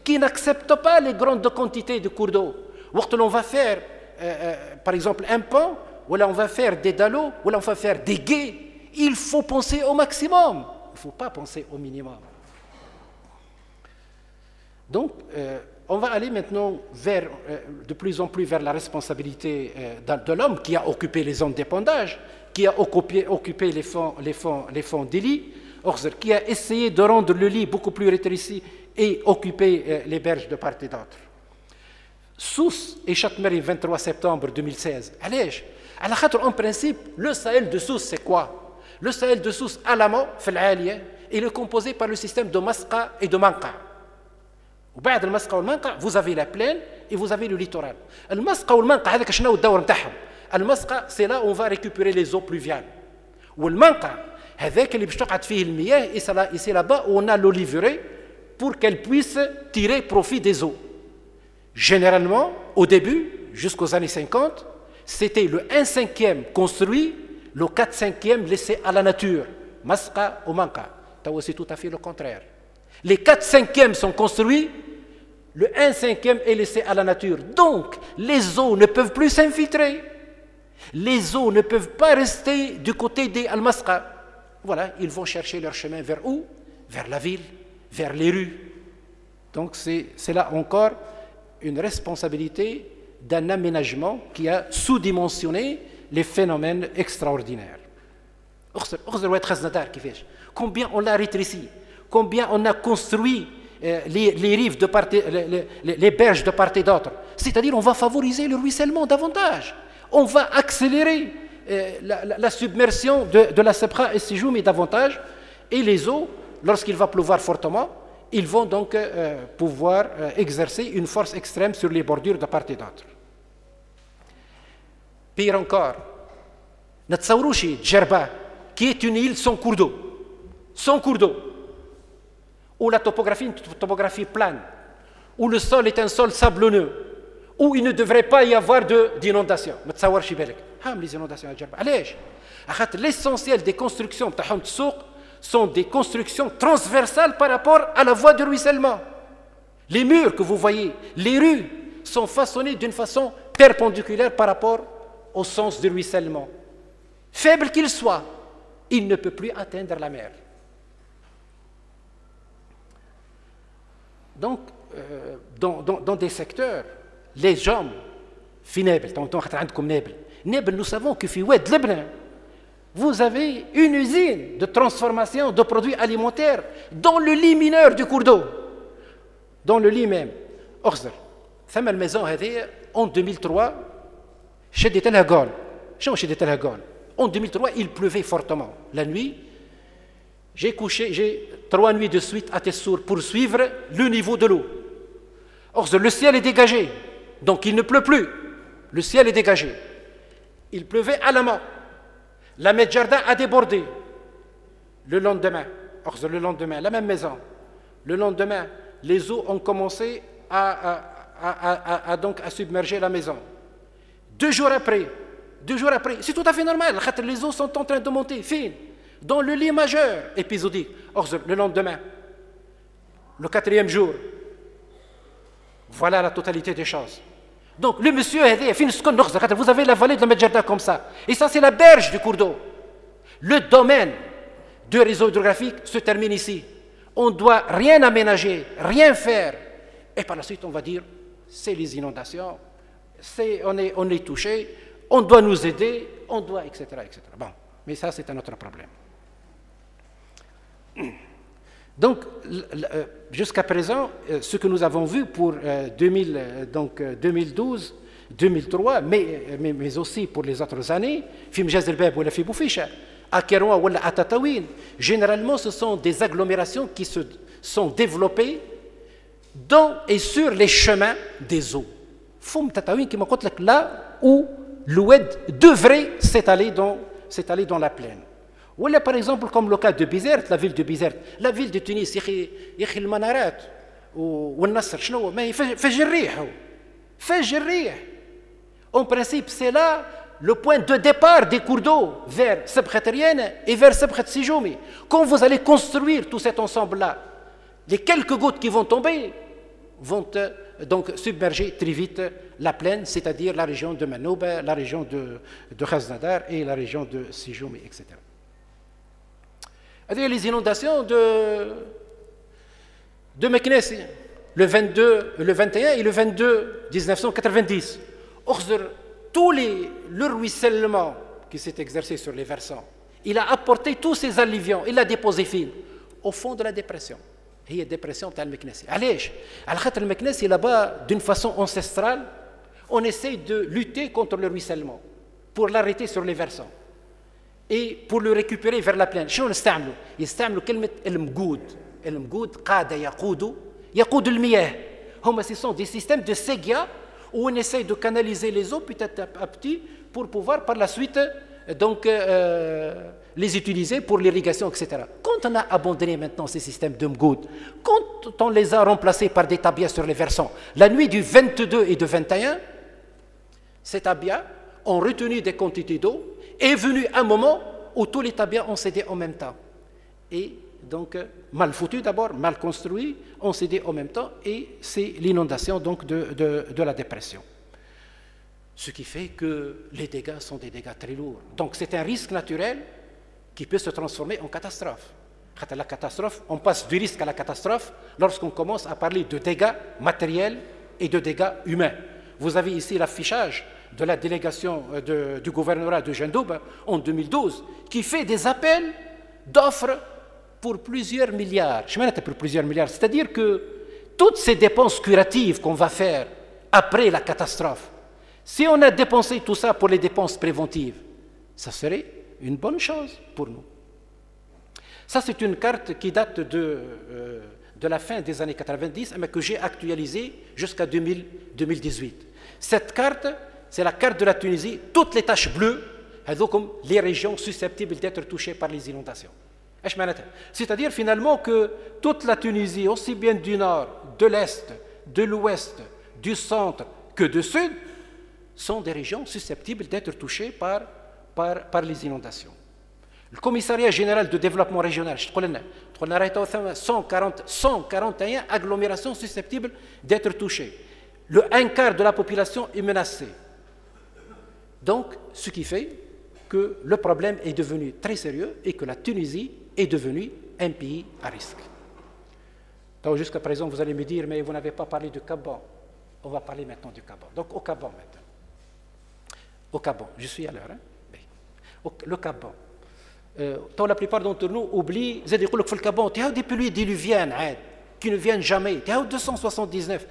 qui n'acceptent pas les grandes quantités de cours d'eau. Quand on va faire, par exemple, un pont, ou là on va faire des dalos, ou là on va faire des guets, il faut penser au maximum. Il ne faut pas penser au minimum. Donc, on va aller maintenant de plus en plus vers la responsabilité de l'homme qui a occupé les zones d'épandage, qui a occupé les fonds des lits, qui a essayé de rendre le lit beaucoup plus rétréci et occuper les berges de part et d'autre. Sousse et Chatmeri, 23 septembre 2016. Allez, En principe, le Sahel de Sousse, c'est quoi? Le Sahel de Sousse, à l'amont, il est composé par le système de Masqa et de Manqa. Vous avez la plaine et vous avez le littoral. Le Masqa ou le Manqa, c'est là où on va récupérer les eaux pluviales. Ou le Manqa, et c'est là-bas où on a l'oliveraie pour qu'elle puisse tirer profit des eaux. Généralement, au début, jusqu'aux années 50, c'était le 1/5 construit, le 4/5 laissé à la nature. Masqa ou Manqa. C'est tout à fait le contraire. Les 4/5 sont construits, le 1/5 est laissé à la nature. Donc, les eaux ne peuvent plus s'infiltrer. Les eaux ne peuvent pas rester du côté des Al-Masqa. Voilà, ils vont chercher leur chemin vers où? Vers la ville, vers les rues. Donc, c'est là encore une responsabilité d'un aménagement qui a sous-dimensionné les phénomènes extraordinaires. Combien on l'a rétréci, combien on a construit les rives de part les berges de part et d'autre. C'est-à-dire on va favoriser le ruissellement davantage. On va accélérer la submersion de la Sebkha et Sijoumi davantage. Et les eaux, lorsqu'il va pleuvoir fortement, ils vont donc pouvoir exercer une force extrême sur les bordures de part et d'autre. Pire encore, Natsaurushi, Djerba, qui est une île sans cours d'eau, où la topographie est une topographie plane, où le sol est un sol sablonneux, où il ne devrait pas y avoir d'inondation. Les inondations à Djerba. L'essentiel des constructions sont des constructions transversales par rapport à la voie de ruissellement. Les murs que vous voyez, les rues, sont façonnés d'une façon perpendiculaire par rapport au sens du ruissellement. Faible qu'il soit, il ne peut plus atteindre la mer. Donc, dans des secteurs, les gens, nous savons que vous avez une usine de transformation de produits alimentaires dans le lit mineur du cours d'eau, dans le lit même. La maison en 2003, en 2003, il pleuvait fortement. La nuit, j'ai 3 nuits de suite à Tessour pour suivre le niveau de l'eau. Le ciel est dégagé, donc il ne pleut plus. Le ciel est dégagé. Il pleuvait à la main. La Medjardin a débordé. Le lendemain, la même maison. Le lendemain, les eaux ont commencé à submerger la maison. 2 jours après, c'est tout à fait normal. Les eaux sont en train de monter, fines, dans le lit majeur épisodique. Le lendemain, le 4e jour, voilà la totalité des choses. Donc, le monsieur, vous avez la vallée de la Medjardin comme ça. Et ça, c'est la berge du cours d'eau. Le domaine de réseau hydrographique se termine ici. On ne doit rien aménager, rien faire. Et par la suite, on va dire, c'est les inondations, on est touché, on doit nous aider, on doit, etc. Bon, mais ça, c'est un autre problème. Donc, jusqu'à présent, ce que nous avons vu pour 2012, 2003, mais aussi pour les autres années, généralement, ce sont des agglomérations qui se sont développées dans et sur les chemins des eaux. Là où l'Oued devrait s'étaler dans la plaine. Ou là, par exemple, comme le cas de Bizerte, la ville de Bizerte, la ville de Tunis, il y a le Manarat, ou le Nasser, mais il fait Gerrih. En principe, c'est là le point de départ des cours d'eau vers Sebkha Terienne et vers Sebkha Sijoumi. Quand vous allez construire tout cet ensemble-là, les quelques gouttes qui vont tomber vont donc submerger très vite la plaine, c'est-à-dire la région de Manouba, la région de Khaznadar et la région de Sijoumi, etc. C'est-à-dire les inondations de Meknès, le 21 et le 22 1990. Tout le ruissellement qui s'est exercé sur les versants, il a apporté tous ces alluvions, il a déposé fil au fond de la dépression. Il y a dépression de Meknès. Allez, al Meknès, là-bas, d'une façon ancestrale, on essaie de lutter contre le ruissellement. pour l'arrêter sur les versants et pour le récupérer vers la plaine. شنو نستعملوا؟ يستعملوا كلمة المجود. المجود قاد يقود المياه. Ce sont des systèmes de ségia où on essaye de canaliser les eaux petit à petit pour pouvoir par la suite donc, les utiliser pour l'irrigation, etc. Quand on a abandonné maintenant ces systèmes de mgoud, quand on les a remplacés par des tabias sur les versants, la nuit du 22 et du 21, ces tabias ont retenu des quantités d'eau et est venu un moment où tous les tabias ont cédé en même temps. Et donc, mal foutus d'abord, mal construits, ont cédé en même temps et c'est l'inondation donc de la dépression. Ce qui fait que les dégâts sont des dégâts très lourds. Donc c'est un risque naturel qui peut se transformer en catastrophe. La catastrophe, on passe du risque à la catastrophe lorsqu'on commence à parler de dégâts matériels et de dégâts humains. Vous avez ici l'affichage de la délégation du gouvernorat de Gendoub en 2012 qui fait des appels d'offres pour plusieurs milliards. Je m'arrête pour plusieurs milliards. C'est-à-dire que toutes ces dépenses curatives qu'on va faire après la catastrophe, si on a dépensé tout ça pour les dépenses préventives, ça serait une bonne chose pour nous. Ça, c'est une carte qui date de la fin des années 90, mais que j'ai actualisée jusqu'à 2018. Cette carte, c'est la carte de la Tunisie, toutes les taches bleues, comme les régions susceptibles d'être touchées par les inondations. C'est-à-dire finalement que toute la Tunisie, aussi bien du nord, de l'est, de l'ouest, du centre que du sud, sont des régions susceptibles d'être touchées par les inondations. Le commissariat général de développement régional, 141 agglomérations susceptibles d'être touchées. Un quart de la population est menacée. Donc, ce qui fait que le problème est devenu très sérieux et que la Tunisie est devenue un pays à risque. Donc, jusqu'à présent, vous allez me dire, mais vous n'avez pas parlé du Caban. On va parler maintenant du Caban. Donc, au Caban maintenant. Au Caban, je suis à l'heure. Hein? Le Caban. La plupart d'entre nous oublient, vous allez dire que le Caban, il y a des pluies diluviennes qui ne viennent jamais. Il y a 279.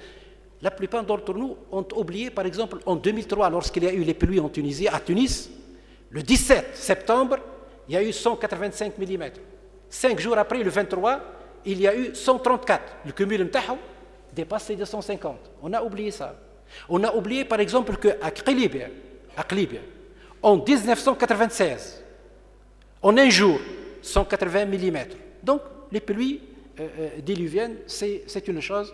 La plupart d'entre nous ont oublié, par exemple, en 2003, lorsqu'il y a eu les pluies en Tunisie, à Tunis, le 17 septembre, il y a eu 185 mm. 5 jours après, le 23, il y a eu 134. Le cumul dépasse les 250. On a oublié ça. On a oublié, par exemple, qu'à Qlibia, en 1996, en un jour, 180 mm. Donc, les pluies diluviennes, c'est une chose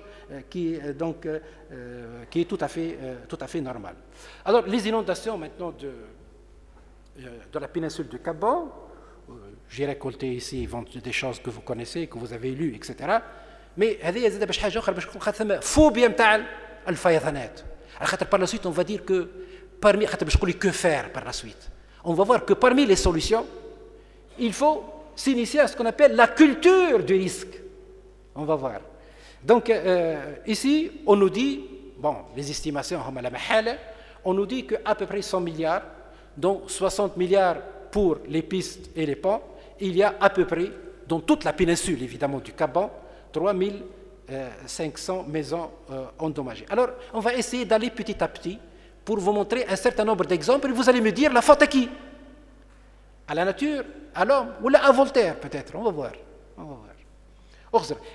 qui est tout à fait normale. Alors, les inondations maintenant de la péninsule du Caban, j'ai récolté ici des choses que vous connaissez, que vous avez lues, etc. Mais هذه زاد باش حاجه اخرى باش نكون خاطر فوبيا نتاع الفيضانات. على خاطر par la suite on va dire que parmi خاطر باش نقول que faire par la suite. On va voir que parmi les solutions, il faut s'initier à ce qu'on appelle la culture du risque. On va voir. Donc ici on nous dit, bon, les estimations on nous dit qu'à peu près 100 milliards, dont 60 milliards pour les pistes et les ponts, il y a à peu près, dans toute la péninsule évidemment du Caban, 3500 maisons endommagées. Alors, on va essayer d'aller petit à petit pour vous montrer un certain nombre d'exemples et vous allez me dire la faute à qui? À la nature, à l'homme ou à Voltaire peut-être. On va voir.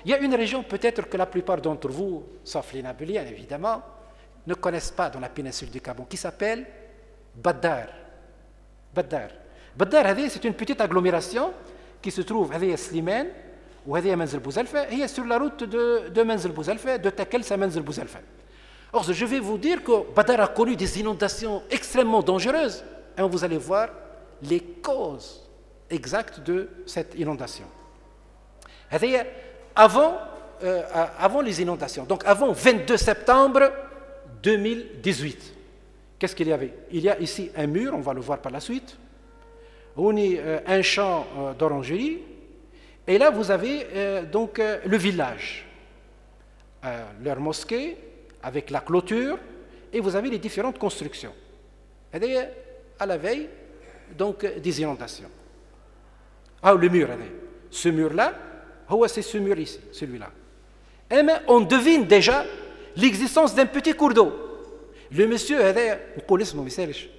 Il y a une région peut-être que la plupart d'entre vous, sauf les Nabuliens évidemment, ne connaissent pas dans la péninsule du Caban, qui s'appelle Badar. Badar, c'est une petite agglomération qui se trouve à Slimane, وهذه منزل بوزلفة هي sur la route de منزل بوزلفة de Takel à منزل بوزلفة. Or, je vais vous dire que Badar a connu des inondations extrêmement dangereuses et vous allez voir les causes exactes de cette inondation. Avant les inondations, donc avant 22 septembre 2018, qu'est-ce qu'il y avait? Il y a ici un mur, on va le voir par la suite, on y un champ d'orangerie. Et là, vous avez donc le village, leur mosquée avec la clôture, et vous avez les différentes constructions. Et à la veille, donc, des inondations. Ah, le mur, ce mur-là, c'est ce mur ici, celui-là. Et on devine déjà l'existence d'un petit cours d'eau. Le monsieur, on connaît son message,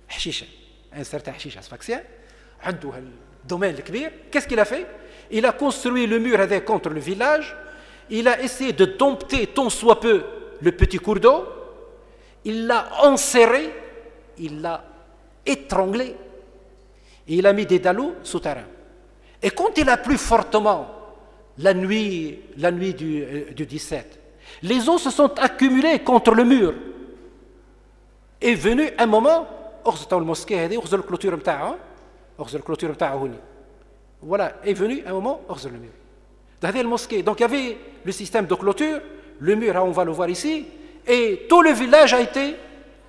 Hashisha. un certain Hashish Asfaxien, عنده الدومين الكبير. Qu'est-ce qu'il a fait? Il a construit le mur avec contre le village. Il a essayé de dompter tant soit peu le petit cours d'eau. Il l'a enserré, il l'a étranglé. Et il a mis des dallots souterrains. Et quand il a plu fortement la nuit du 17, les eaux se sont accumulées contre le mur. Est venu un moment, le mosquée, la clôture voilà, est venu un moment hors le mur. Dans la mosquée, donc il y avait le système de clôture, le mur, on va le voir ici, et tout le village a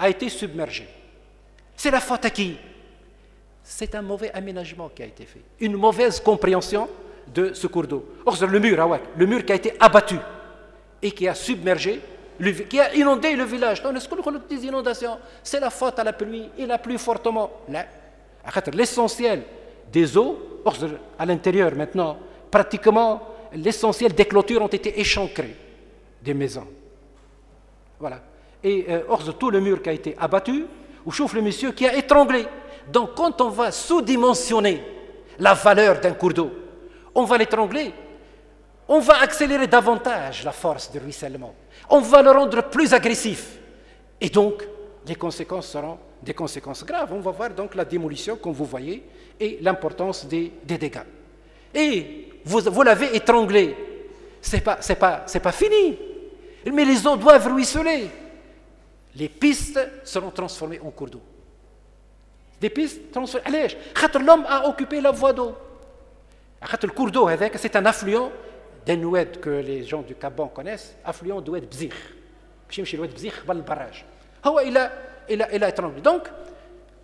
été submergé. C'est la faute à qui? C'est un mauvais aménagement qui a été fait, une mauvaise compréhension de ce cours d'eau. Le mur qui a été abattu et qui a submergé, qui a inondé le village. Des inondations, c'est la faute à la pluie, il a plu fortement. Là, l'essentiel des eaux, à l'intérieur maintenant, pratiquement l'essentiel des clôtures ont été échancrées des maisons. Voilà. Et tout le mur qui a été abattu, ou chauffe le monsieur qui a étranglé. Donc quand on va sous-dimensionner la valeur d'un cours d'eau, on va l'étrangler, on va accélérer davantage la force de ruissellement, on va le rendre plus agressif. Et donc, les conséquences seront des conséquences graves. On va voir donc la démolition, comme vous voyez, et l'importance des dégâts. Et vous l'avez étranglé. C'est pas fini. Mais les eaux doivent ruisseler. Les pistes seront transformées en cours d'eau. Des pistes transformées. Allez, l'homme a occupé la voie d'eau. Le cours d'eau, c'est un affluent d'un oued que les gens du Caban connaissent, affluent d'oued Bzir. Le barrage. Il a étranglé. Donc,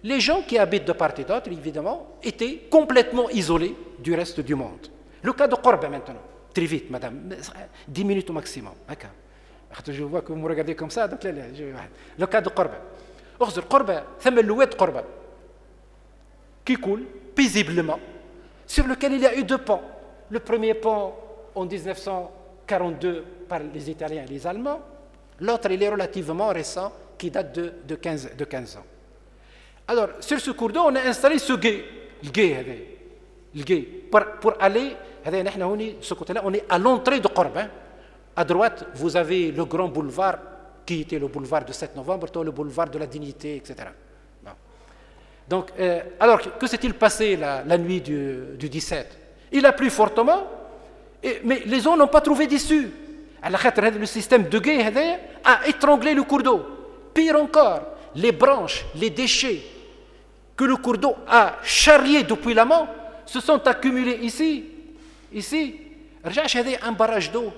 les gens qui habitent de part et d'autre, évidemment, étaient complètement isolés du reste du monde. Le cas de Korba maintenant, très vite, madame, 10 minutes au maximum. Je vois que vous me regardez comme ça, donc le cas de Korba. Korba, c'est le oued Korba, qui coule paisiblement, sur lequel il y a eu 2 ponts. Le premier pont en 1942 par les Italiens et les Allemands, l'autre il est relativement récent, qui date de 15 ans. Alors, sur ce cours d'eau, on a installé ce gué, le gué, pour aller, ce côté-là, on est à l'entrée de Korba. À droite, vous avez le grand boulevard, qui était le boulevard de 7 novembre, le boulevard de la dignité, etc. Bon. Donc, alors, que s'est-il passé la nuit du 17? Il a plu fortement, mais les eaux n'ont pas trouvé d'issue. Le système de gué a étranglé le cours d'eau. Pire encore, les branches, les déchets que le cours d'eau a charriés depuis l'amont se sont accumulés ici. Un barrage d'eau.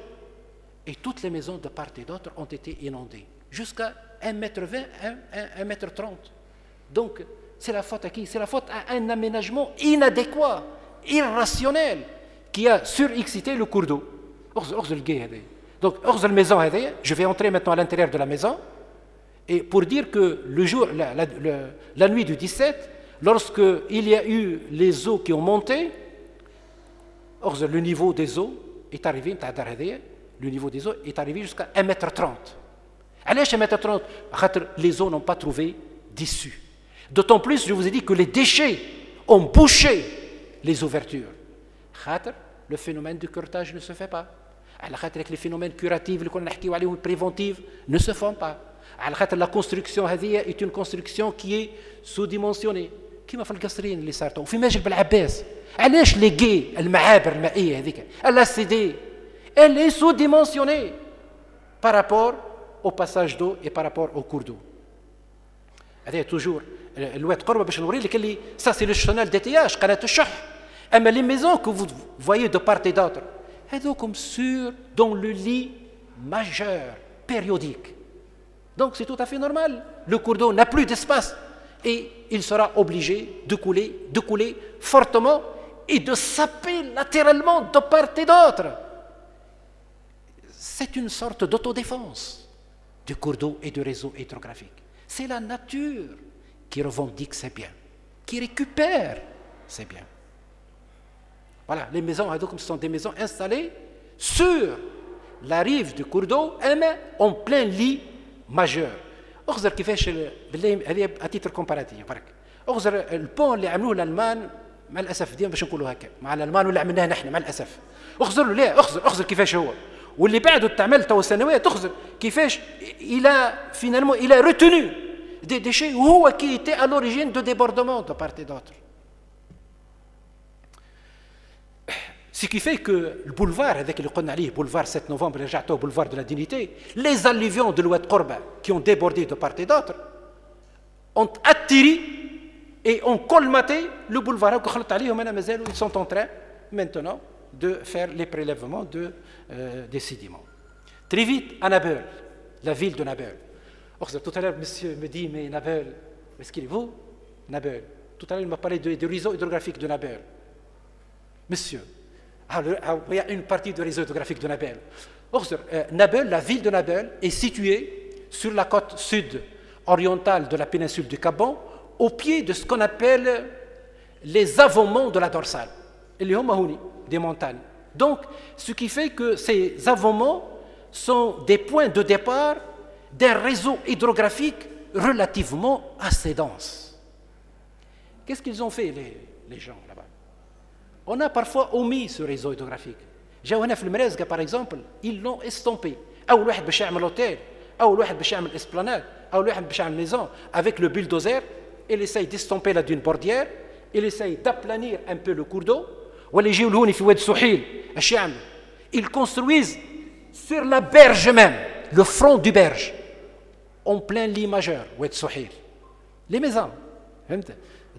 Et toutes les maisons de part et d'autre ont été inondées, jusqu'à 1,20 m, 1,30 m. Donc, c'est la faute à qui? C'est la faute à un aménagement inadéquat, irrationnel, qui a surexcité le cours d'eau. Donc, hors de la maison, je vais entrer maintenant à l'intérieur de la maison, et pour dire que le jour, la nuit du 17, lorsqu'il y a eu les eaux qui ont monté, le niveau des eaux est arrivé, le niveau des eaux est arrivé jusqu'à 1,30 m. Allez, 1,30 m, les eaux n'ont pas trouvé d'issue. D'autant plus, je vous ai dit que les déchets ont bouché les ouvertures. Le phénomène du curtage ne se fait pas. Les phénomènes curatifs, les préventifs ne se font pas. La construction est une construction qui est sous-dimensionnée. كما في القصرين اللي صارتوا وفي ماجد بالعباس علاش لي جي المعابر المائيه هذيك لا سي دي elle est sous-dimensionnée par rapport au passage d'eau et par rapport au cours d'eau. هذا toujours الواد قربه باش نوري لك اللي ça c'est le chenal d'étayage قناه الشح. اما les maisons que vous voyez de part et d'autre هذوكم sur dans le lit majeur périodique. Donc c'est tout à fait normal. Le cours d'eau n'a plus d'espace et il sera obligé de couler fortement et de saper latéralement de part et d'autre. C'est une sorte d'autodéfense du cours d'eau et du réseau hydrographique. C'est la nature qui revendique ses biens, qui récupère ses biens. Voilà, les maisons, ce sont des maisons installées sur la rive du cours d'eau, mais en plein lit majeur. أخذر كيفاش بالله هذه à titre comparatif برك. اغزر البون اللي عملوه الالمان مع الاسف ديما باش نقولوا هكا مع الالمان واللي عملناه نحن مع الاسف اغزر له لا اغزر كيفاش هو واللي بعده تعمل تو سنوات تغزر كيفاش الى فينالمون الى روتونو دي شيء وهو كي était à l'origine de débordement de part et d'autre. Ce qui fait que le boulevard, avec le boulevard 7 novembre, le boulevard de la dignité, les alluvions de l'Oued Korba qui ont débordé de part et d'autre, ont attiré et ont colmaté le boulevard. Ils sont en train maintenant de faire les prélèvements des sédiments. Très vite, à Nabeul, la ville de Nabeul. Tout à l'heure, monsieur me dit, mais Nabeul, est-ce qu'il est vous Nabeul. Tout à l'heure, il m'a parlé du réseau hydrographique de Nabeul. Monsieur, il y a une partie du réseau hydrographique de Nabeul. Nabeul, la ville de Nabeul, est située sur la côte sud-orientale de la péninsule du Gabon, au pied de ce qu'on appelle les avoments de la dorsale, des montagnes. Donc, ce qui fait que ces avoments sont des points de départ d'un réseau hydrographique relativement assez dense. Qu'est-ce qu'ils ont fait, les gens là-bas? On a parfois omis ce réseau hydrographique. Jaouana Filmrezga, par exemple, ils l'ont estompé. Ou le باش يعمل l'hôtel, ou le باش يعمل esplanade, ou le باش يعمل maison, avec le bulldozer, il essaye d'estomper la dune bordière, il essaye d'aplanir un peu le cours d'eau. Ils construisent sur la berge même, le front du berge, en plein lit majeur, les maisons.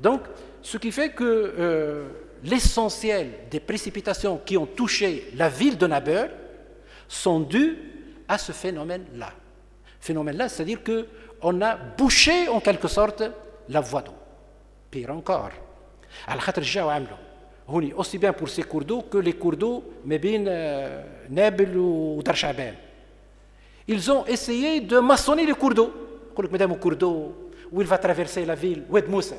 Donc, ce qui fait que l'essentiel des précipitations qui ont touché la ville de Nabeul sont dues à ce phénomène-là. Phénomène-là, c'est-à-dire qu'on a bouché en quelque sorte la voie d'eau. Pire encore, aussi bien pour ces cours d'eau que les cours d'eau Nabeul ou Dar Chaban. Ils ont essayé de maçonner les cours d'eau. Madame, au cours d'eau où il va traverser la ville, Oued Moussa.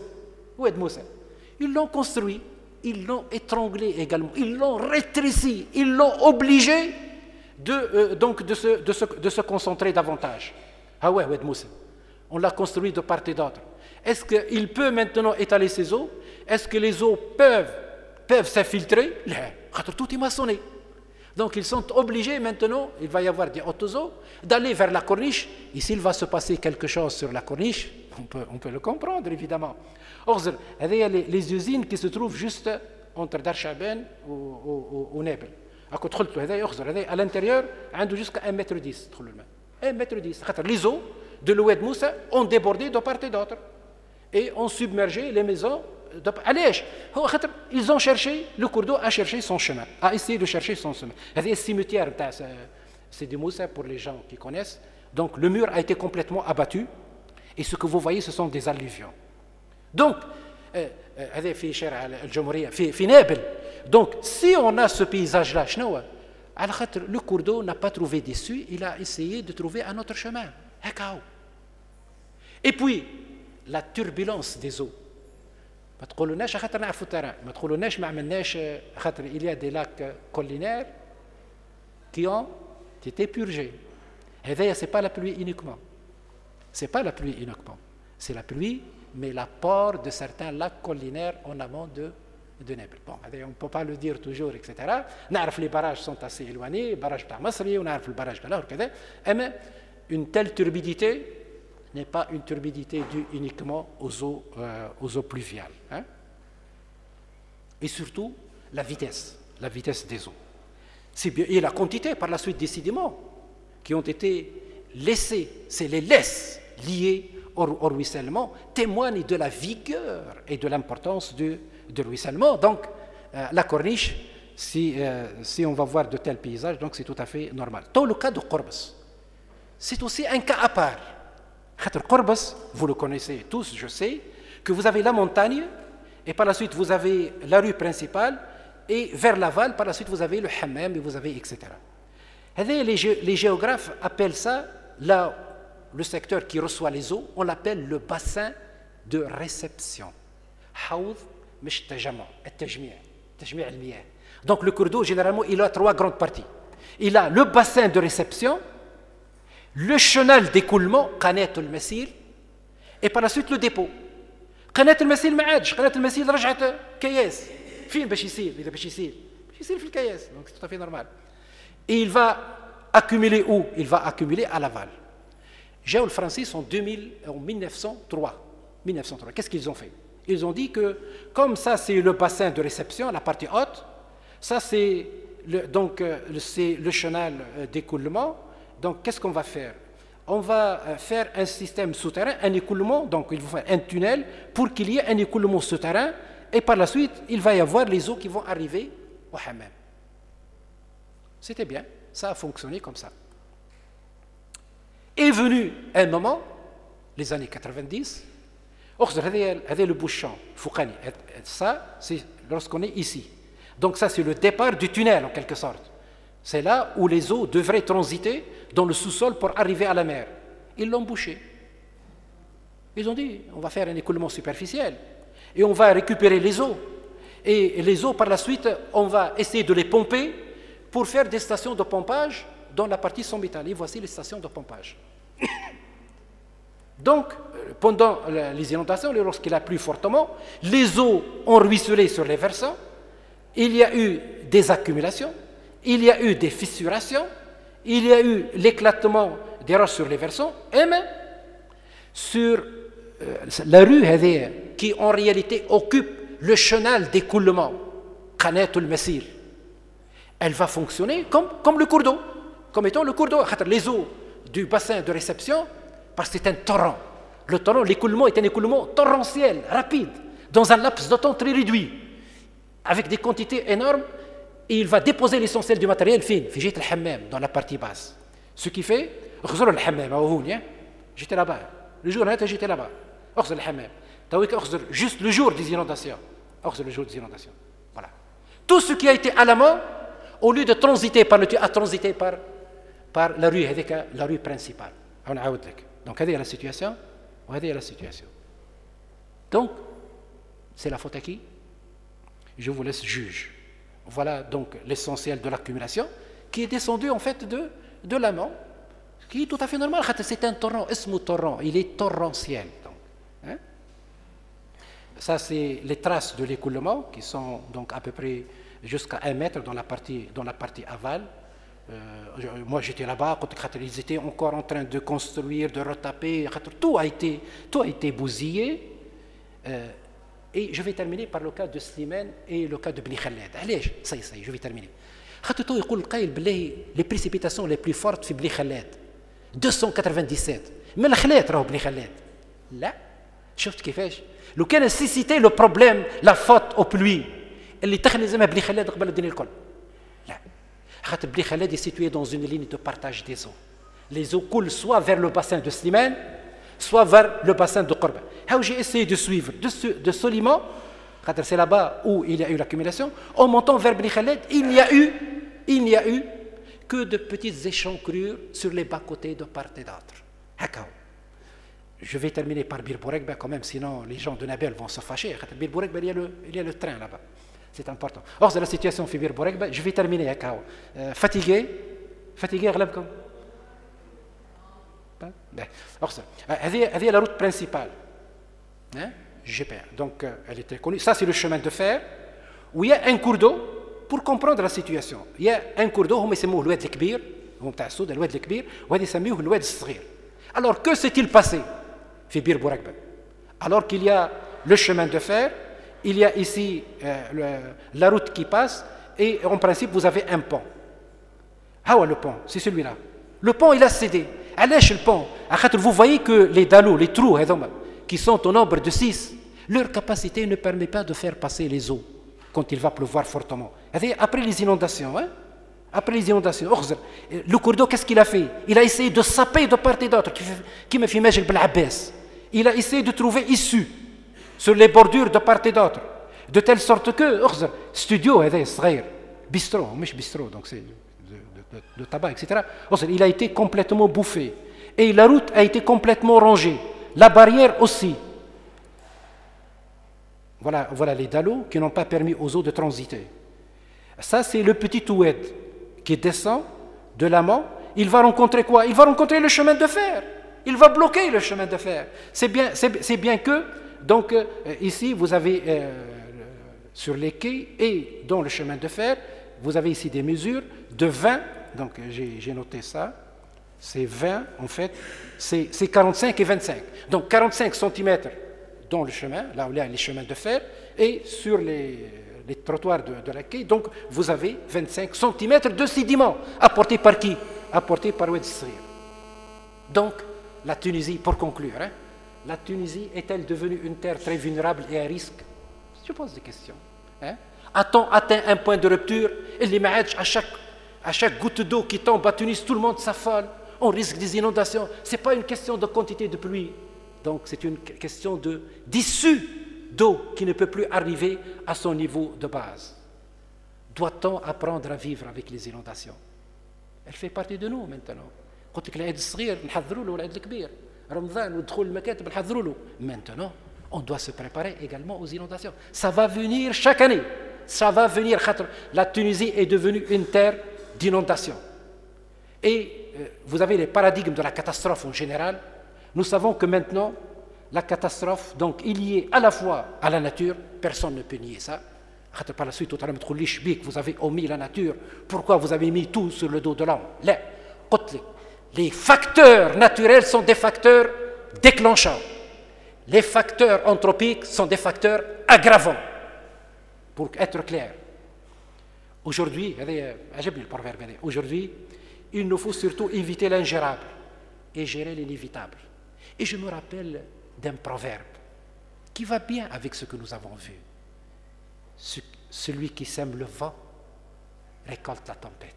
Ils l'ont construit, ils l'ont étranglé également, ils l'ont rétréci, ils l'ont obligé de se concentrer davantage. Ah ouais, Oued Moussa. On l'a construit de part et d'autre. Est-ce qu'il peut maintenant étaler ses eaux? Est-ce que les eaux peuvent s'infiltrer? Tout est maçonné. Donc ils sont obligés maintenant, il va y avoir des hautes eaux, d'aller vers la corniche. Et s'il va se passer quelque chose sur la corniche, on peut le comprendre évidemment. Or, il y a les usines qui se trouvent juste entre Dar Chaban ou Nabeul. À l'intérieur, il y a jusqu'à 1,10 m. 1,10 m. Les eaux de l'Oued Moussa ont débordé de part et d'autre et ont submergé les maisons. Ils ont cherché, le cours d'eau a cherché son chemin, a essayé de chercher son chemin. Il y a un cimetière, c'est du Moussa pour les gens qui connaissent. Donc le mur a été complètement abattu et ce que vous voyez, ce sont des alluvions. Donc, donc si on a ce paysage-là, le cours d'eau n'a pas trouvé d'issue, il a essayé de trouver un autre chemin. Et puis, la turbulence des eaux. ما تقولوناش خاطر نعرفوا التران ما تقولوناش ما عملناش خاطر il y a des lacs collinaires qui ont été purgés. هذايا c'est pas la pluie uniquement. C'est pas la pluie uniquement. C'est la pluie mais l'apport de certains lacs collinaires en amont de Nabeul. Bon, on ne peut pas le dire toujours, etc. نعرف les barrages sont assez éloignés, barrage تاع مصري ونعرف البراج تاع الأهر كذا. أما une telle turbidité n'est pas une turbidité due uniquement aux eaux pluviales. Hein? Et surtout, la vitesse des eaux. Et la quantité par la suite des sédiments qui ont été laissés, c'est les laisses liées au ruissellement, témoignent de la vigueur et de l'importance du ruissellement. Donc, la corniche, si on va voir de tels paysages, donc c'est tout à fait normal. Dans le cas de Qorbas, c'est aussi un cas à part. Qorbas, vous le connaissez tous, je sais, que vous avez la montagne, et par la suite vous avez la rue principale, et vers l'aval, par la suite vous avez le hammam, et vous avez etc. Les géographes appellent ça, là, le secteur qui reçoit les eaux, on l'appelle le bassin de réception. Donc le cours d'eau, généralement, il a 3 grandes parties. Il a le bassin de réception, le chenal d'écoulement, Qanat al-Masir, et par la suite le dépôt. قناة المسيل ما عادش، قناة المسيل رجعت كياس. فين باش يسيل؟ إذا باش يسيل في الكياس، donc c'est tout à fait normal. Et il va accumuler où? Il va accumuler à l'aval. جاو الفرنسيس en 1903. Qu'est-ce qu'ils ont fait? Ils ont dit que comme ça c'est le bassin de réception, la partie haute, ça c'est le chenal d'écoulement. Donc qu'est-ce qu'on va faire? On va faire un système souterrain, un écoulement, donc il faut faire un tunnel pour qu'il y ait un écoulement souterrain, et par la suite il va y avoir les eaux qui vont arriver au hammam. C'était bien, ça a fonctionné comme ça. Est venu un moment, les années 90, le bouchon, ça c'est lorsqu'on est ici. Donc ça c'est le départ du tunnel en quelque sorte. C'est là où les eaux devraient transiter dans le sous-sol pour arriver à la mer. Ils l'ont bouché. Ils ont dit, on va faire un écoulement superficiel et on va récupérer les eaux. Et les eaux, par la suite, on va essayer de les pomper pour faire des stations de pompage dans la partie sommitale. Et voici les stations de pompage. Donc, pendant les inondations, lorsqu'il a plu fortement, les eaux ont ruisselé sur les versants, il y a eu des accumulations, il y a eu des fissurations, il y a eu l'éclatement des roches sur les versants, et même sur la rue qui en réalité occupe le chenal d'écoulement, Qanatul Masir. Elle va fonctionner comme le cours d'eau, comme étant le cours d'eau. Les eaux du bassin de réception, parce que c'est un torrent. Le torrent, l'écoulement est un écoulement torrentiel, rapide, dans un laps de temps très réduit, avec des quantités énormes, et il va déposer l'essentiel du matériel fait le hammam, dans la partie basse. Ce qui fait, j'étais là-bas, le jour où j'étais là-bas, le hammam, juste le jour des inondations, voilà. Tout ce qui a été à la main, au lieu de transiter par le tuyau, a transité par la rue principale. Donc, c'est la situation. Donc, c'est la faute à qui? Je vous laisse juge. Voilà donc l'essentiel de l'accumulation qui est descendu en fait de l'amont, qui est tout à fait normal. C'est un torrent, il est torrentiel. Donc, hein? Ça, c'est les traces de l'écoulement qui sont donc à peu près jusqu'à 1 mètre dans la partie aval. Moi j'étais là-bas, ils étaient encore en train de construire, de retaper, tout a été bousillé. Et je vais terminer par le cas de Slimane et le cas de Bni Khaled. Allez, ça y est, je vais terminer. Les précipitations les plus fortes في Bni Khaled 297 من الخلات راهو Bni Khaled. لا شفت كيفاش لو كان سيسيتي لو بروبليم لا فوت او بلوي اللي تخلي زعما Bni Khaled قبل الدنيا الكل. لا خاطر Bni Khaled est situé dans une ligne de partage des eaux. Les eaux coulent soit vers le bassin de Slimane, soit vers le bassin de Korba. J'ai essayé de suivre de Soliman, c'est là-bas où il y a eu l'accumulation, en montant vers Bni Khaled, il n'y a eu que de petites échancrures sur les bas-côtés de part et d'autre. Je vais terminer par Bir Bourekba quand même, sinon les gens de Nabel vont se fâcher. Bir Bourekba, il y a le train là-bas. C'est important. Or, c'est la situation في Bir Bourekba. Je vais terminer. Fatigué, غلبكم. هذه la route principale. Donc, elle était connue. Ça, c'est le chemin de fer où il y a un cours d'eau pour comprendre la situation. Il y a un cours d'eau, هم يسموه الواد الكبير، هم تاع السود الواد الكبير، وهذا يسموه الواد الصغير. Alors, que s'est-il passé في بير بوركبة? Alors qu'il y a le chemin de fer, il y a ici la route qui passe, et en principe, vous avez un pont. Ah ouais, le pont, c'est celui-là. Le pont, il a cédé. علاش البون؟ خاطر vous voyez que les dallots, les trous هذوما qui sont au nombre de 6, leur capacité ne permet pas de faire passer les eaux quand il va pleuvoir fortement. Après les inondations, le cours d'eau, qu'est-ce qu'il a fait? Il a essayé de saper de part et d'autre, qui me fait imaginer Abbas. Il a essayé de trouver issue sur les bordures de part et d'autre, de telle sorte que studio, bistrot, donc c'est de tabac, etc. Il a été complètement bouffé. Et la route a été complètement rongée. La barrière aussi. Voilà les dallots qui n'ont pas permis aux eaux de transiter. Ça, c'est le petit oued qui descend de l'amont. Il va rencontrer quoi? Il va rencontrer le chemin de fer. Il va bloquer le chemin de fer. C'est bien que Donc, ici, vous avez, sur les quais et dans le chemin de fer, vous avez ici des mesures de 20, donc j'ai noté ça, c'est 20, en fait, c'est 45 et 25. Donc, 45 cm dans le chemin, là où il y a les chemins de fer, et sur les trottoirs de la quai, donc vous avez 25 cm de sédiments, apportés par qui? Apportés par Oued Srir. Donc, la Tunisie, pour conclure, hein, la Tunisie est-elle devenue une terre très vulnérable et à risque? Je pose des questions. Hein. A-t-on atteint un point de rupture? Et les Maadj, à chaque goutte d'eau qui tombe à Tunis, tout le monde s'affole. On risque des inondations. Ce n'est pas une question de quantité de pluie. Donc, c'est une question d'issue d'eau qui ne peut plus arriver à son niveau de base. Doit-on apprendre à vivre avec les inondations? Elle fait partie de nous maintenant. قلت لك العيد الصغير نحضروا له والعيد الكبير رمضان ودخول المكاتب نحضروا له. Maintenant, on doit se préparer également aux inondations. Ça va venir chaque année. Ça va venir. La Tunisie est devenue une terre d'inondation. Et vous avez les paradigmes de la catastrophe en général. Nous savons que maintenant, la catastrophe, donc, il y est à la fois à la nature, personne ne peut nier ça. Par la suite, vous avez omis la nature. Pourquoi vous avez mis tout sur le dos de l'homme? Là, les facteurs naturels sont des facteurs déclenchants. Les facteurs anthropiques sont des facteurs aggravants. Pour être clair, aujourd'hui, il nous faut surtout éviter l'ingérable et gérer l'inévitable. Et je me rappelle d'un proverbe qui va bien avec ce que nous avons vu. Celui qui sème le vent récolte la tempête.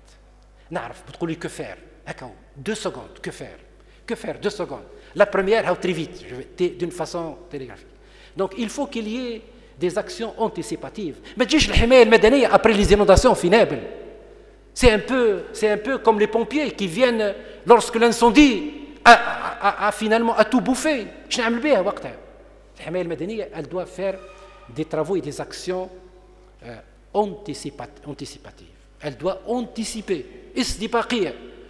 N'arrif, vous que faire? 2 secondes, que faire? Que faire? 2 secondes. La première, très vite, d'une façon télégraphique. Donc, il faut qu'il y ait des actions anticipatives. Mais après les inondations finables, c'est un peu comme les pompiers qui viennent lorsque l'incendie a finalement tout bouffé. Elle doit faire des travaux et des actions anticipatives. Elle doit anticiper.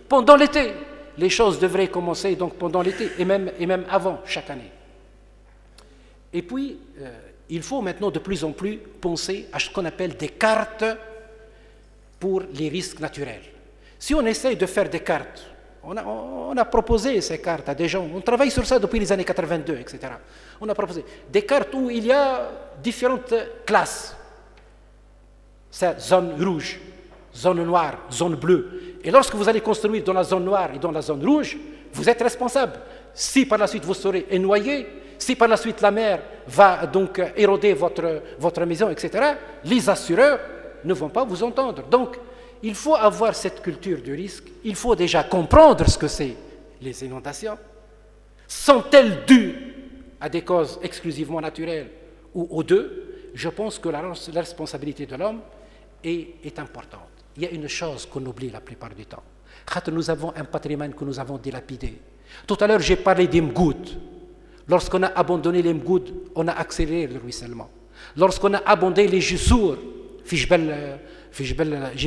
Pendant l'été, les choses devraient commencer donc pendant l'été et même avant chaque année. Et puis, il faut maintenant de plus en plus penser à ce qu'on appelle des cartes pour les risques naturels. Si on essaye de faire des cartes, on a proposé ces cartes à des gens, on travaille sur ça depuis les années 82, etc. On a proposé des cartes où il y a différentes classes. C'est zone rouge, zone noire, zone bleue. Et lorsque vous allez construire dans la zone noire et dans la zone rouge, vous êtes responsable. Si par la suite vous serez noyé, si par la suite la mer va donc éroder votre maison, etc., les assureurs ne vont pas vous entendre. Donc, il faut avoir cette culture du risque. Il faut déjà comprendre ce que c'est les inondations. Sont-elles dues à des causes exclusivement naturelles ou aux deux? Je pense que la responsabilité de l'homme est importante. Il y a une chose qu'on oublie la plupart du temps. Nous avons un patrimoine que nous avons dilapidé. Tout à l'heure, j'ai parlé des mgouds. Lorsqu'on a abandonné les mgouds, on a accéléré le ruissellement. Lorsqu'on a abandonné les jussours, Jibal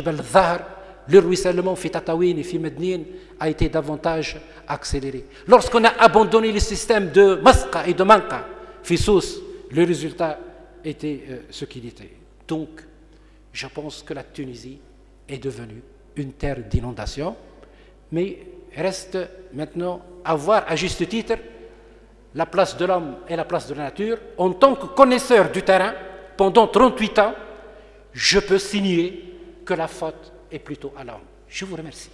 al-Dhahr, le ruissellement fi Tatawin et fi Mednin a été davantage accéléré. Lorsqu'on a abandonné le système de Masqa et de Manqa, fi Souss, le résultat était ce qu'il était. Donc, je pense que la Tunisie est devenue une terre d'inondation, mais reste maintenant à voir à juste titre la place de l'homme et la place de la nature. En tant que connaisseur du terrain, pendant 38 ans, je peux signer que la faute est plutôt à l'homme. Je vous remercie.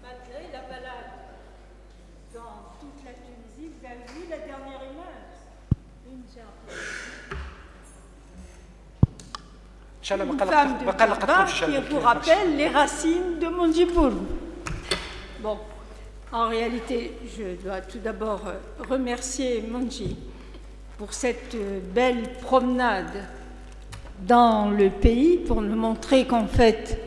Malgré la balade dans toute la Tunisie, vous avez vu la dernière image? Une femme de Djerba qui vous rappelle les racines de Mondjibour. Bon, en réalité, je dois tout d'abord remercier Mondji pour cette belle promenade dans le pays, pour nous montrer qu'en fait,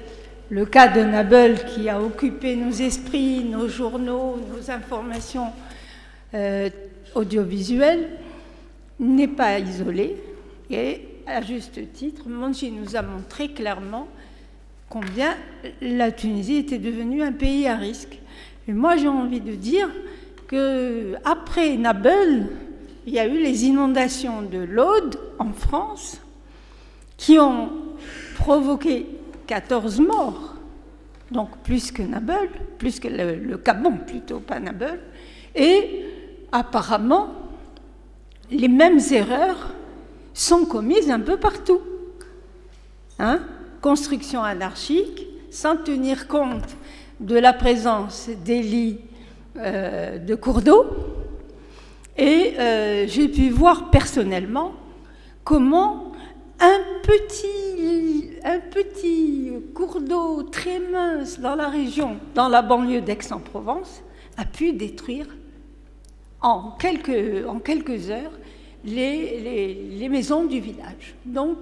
le cas de Nabeul qui a occupé nos esprits, nos journaux, nos informations audiovisuelles, n'est pas isolé et à juste titre, Monchi nous a montré clairement combien la Tunisie était devenue un pays à risque. Et moi, j'ai envie de dire qu'après Nabeul, il y a eu les inondations de l'Aude en France qui ont provoqué 14 morts, donc plus que Nabeul, plus que le Gabon plutôt, pas Nabeul. Et apparemment, les mêmes erreurs sont commises un peu partout. Construction anarchique, sans tenir compte de la présence des lits de cours d'eau. Et j'ai pu voir personnellement comment un petit cours d'eau très mince dans la région, dans la banlieue d'Aix-en-Provence, a pu détruire en quelques heures les maisons du village. Donc,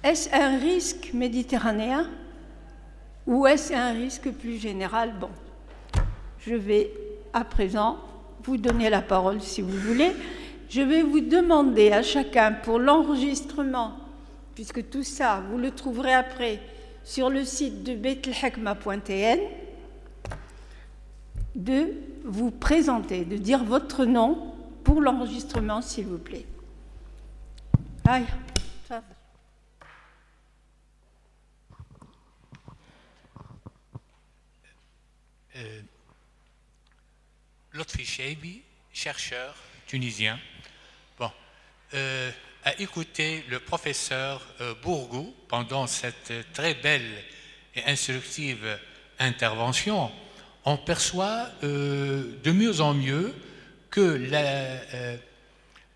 est-ce un risque méditerranéen ou est-ce un risque plus général? Bon, je vais à présent vous donner la parole si vous voulez. Je vais vous demander à chacun pour l'enregistrement, puisque tout ça, vous le trouverez après sur le site de betelhekma.tn, de vous présenter, de dire votre nom pour l'enregistrement, s'il vous plaît. Aïe, ça. Lotfi Cheibi, chercheur tunisien, a écouté le professeur Bourgou pendant cette très belle et instructive intervention. On perçoit de mieux en mieux que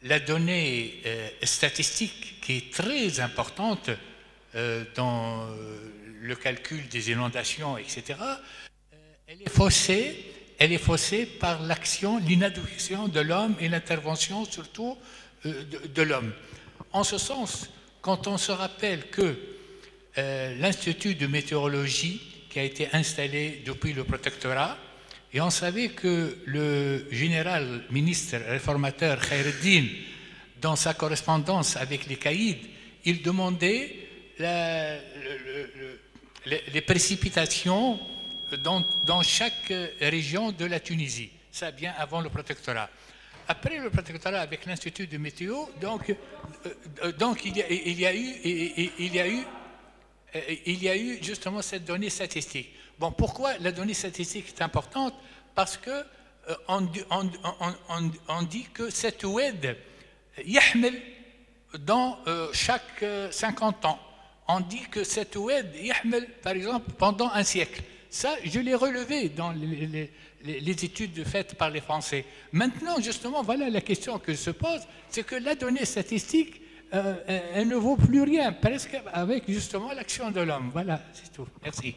la donnée statistique qui est très importante dans le calcul des inondations, etc., elle est faussée par l'action, l'inadéquation de l'homme et l'intervention surtout de l'homme. En ce sens, quand on se rappelle que l'Institut de météorologie qui a été installé depuis le protectorat, et on savait que le général ministre réformateur Khaireddin, dans sa correspondance avec les caïds, il demandait les précipitations dans chaque région de la Tunisie. Ça bien avant le protectorat. Après le protectorat avec l'Institut de météo, donc il y a eu justement cette donnée statistique. Bon, pourquoi la donnée statistique est importante? Parce que on dit que cette oued yahmel dans chaque 50 ans. On dit que cette oued yahmel, par exemple, pendant un siècle. Ça, je l'ai relevé dans les études faites par les Français. Maintenant, justement, voilà la question que se pose, c'est que la donnée statistique, elle ne vaut plus rien, presque avec justement l'action de l'homme. Voilà, c'est tout. Merci.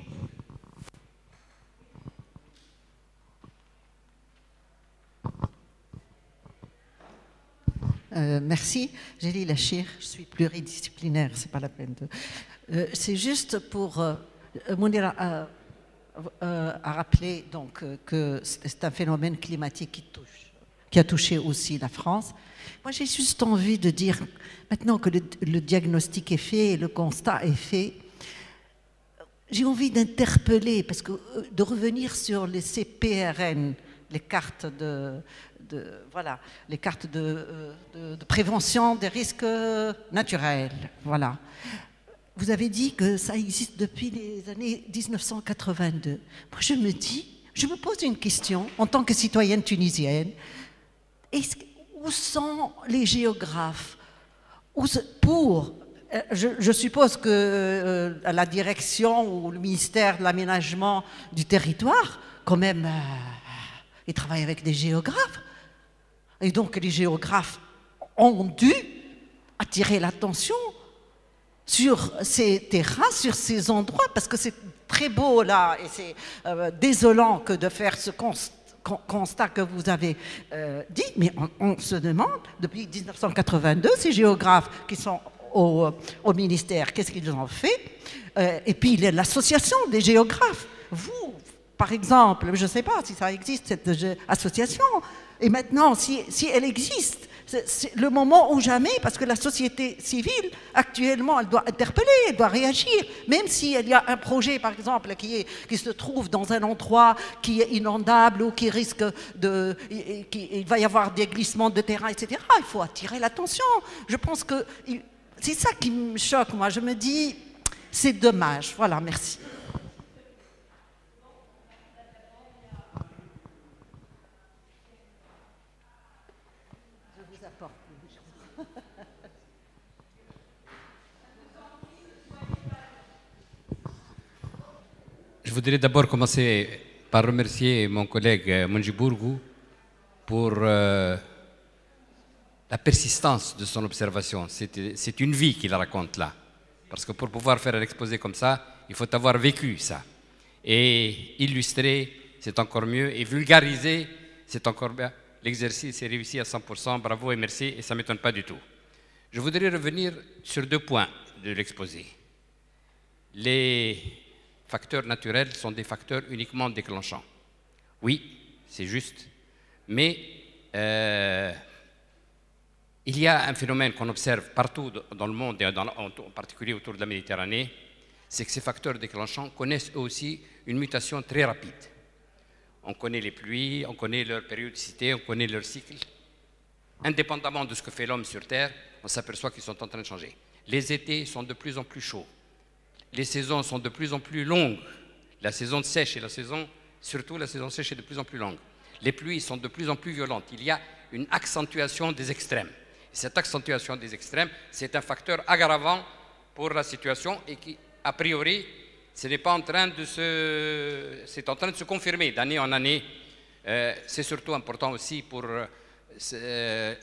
Merci. J'ai Lachir, je suis pluridisciplinaire, c'est pas la peine de... c'est juste pour... Mounira a rappelé donc, que c'est un phénomène climatique qui a touché aussi la France. Moi, j'ai juste envie de dire, maintenant que le diagnostic est fait et le constat est fait, j'ai envie d'interpeller, parce que de revenir sur les CPRN, les cartes voilà, les cartes de prévention des risques naturels. Voilà. Vous avez dit que ça existe depuis les années 1982. Moi, je me pose une question en tant que citoyenne tunisienne. Où sont les géographes je suppose que la direction ou le ministère de l'aménagement du territoire, quand même, ils travaillent avec des géographes. Et donc, les géographes ont dû attirer l'attention sur ces terrains, sur ces endroits, parce que c'est très beau là, et c'est désolant que de faire ce constat que vous avez dit, mais on se demande, depuis 1982, ces géographes qui sont au ministère, qu'est-ce qu'ils ont fait? Et puis l'association des géographes, vous, par exemple, je ne sais pas si ça existe, cette association, et maintenant, si elle existe, c'est le moment ou jamais, parce que la société civile, actuellement, elle doit interpeller, elle doit réagir. Même s'il y a un projet, par exemple, qui se trouve dans un endroit qui est inondable ou qui risque il va y avoir des glissements de terrain, etc. Il faut attirer l'attention. Je pense que c'est ça qui me choque, moi. Je me dis, c'est dommage. Voilà, merci. Je voudrais d'abord commencer par remercier mon collègue Monji Bourgou pour la persistance de son observation. C'est une vie qu'il raconte là. Parce que pour pouvoir faire un exposé comme ça, il faut avoir vécu ça. Et illustrer, c'est encore mieux. Et vulgariser, c'est encore bien. L'exercice est réussi à 100%. Bravo et merci. Et ça ne m'étonne pas du tout. Je voudrais revenir sur 2 points de l'exposé. Les facteurs naturels sont des facteurs uniquement déclenchants. Oui, c'est juste. Mais il y a un phénomène qu'on observe partout dans le monde, et en particulier autour de la Méditerranée, c'est que ces facteurs déclenchants connaissent eux aussi une mutation très rapide. On connaît les pluies, on connaît leur périodicité, on connaît leur cycle. Indépendamment de ce que fait l'homme sur Terre, on s'aperçoit qu'ils sont en train de changer. Les étés sont de plus en plus chauds. Les saisons sont de plus en plus longues. La saison sèche et surtout la saison sèche est de plus en plus longue. Les pluies sont de plus en plus violentes. Il y a une accentuation des extrêmes. Et cette accentuation des extrêmes, c'est un facteur aggravant pour la situation et qui, a priori, c'est en train de se confirmer d'année en année. C'est surtout important aussi pour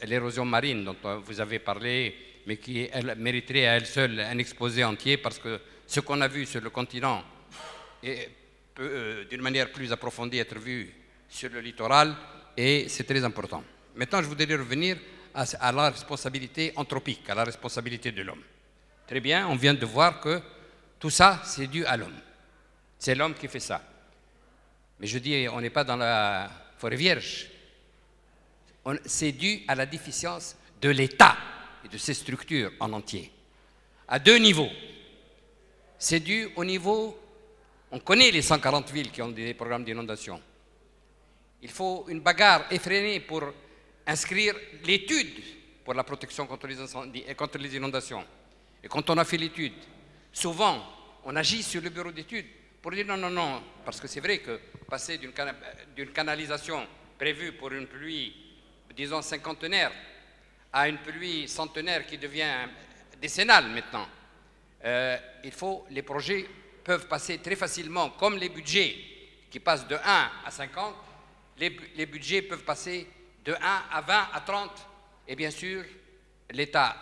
l'érosion marine dont vous avez parlé, mais qui elle, mériterait à elle seule un exposé entier parce que ce qu'on a vu sur le continent peut, d'une manière plus approfondie, être vu sur le littoral et c'est très important. Maintenant, je voudrais revenir à la responsabilité anthropique, à la responsabilité de l'homme. Très bien, on vient de voir que tout ça, c'est dû à l'homme. C'est l'homme qui fait ça. Mais je dis, on n'est pas dans la forêt vierge. C'est dû à la déficience de l'État et de ses structures en entier. À 2 niveaux. C'est dû au niveau, on connaît les 140 villes qui ont des programmes d'inondation. Il faut une bagarre effrénée pour inscrire l'étude pour la protection contre les incendies et contre les inondations. Et quand on a fait l'étude, souvent, on agit sur le bureau d'études pour dire non, non, non, parce que c'est vrai que passer d'une canalisation prévue pour une pluie, disons cinquantenaire, à une pluie centenaire qui devient décennale maintenant, les projets peuvent passer très facilement, comme les budgets qui passent de 1 à 50, les budgets peuvent passer de 1 à 20 à 30, et bien sûr, l'État,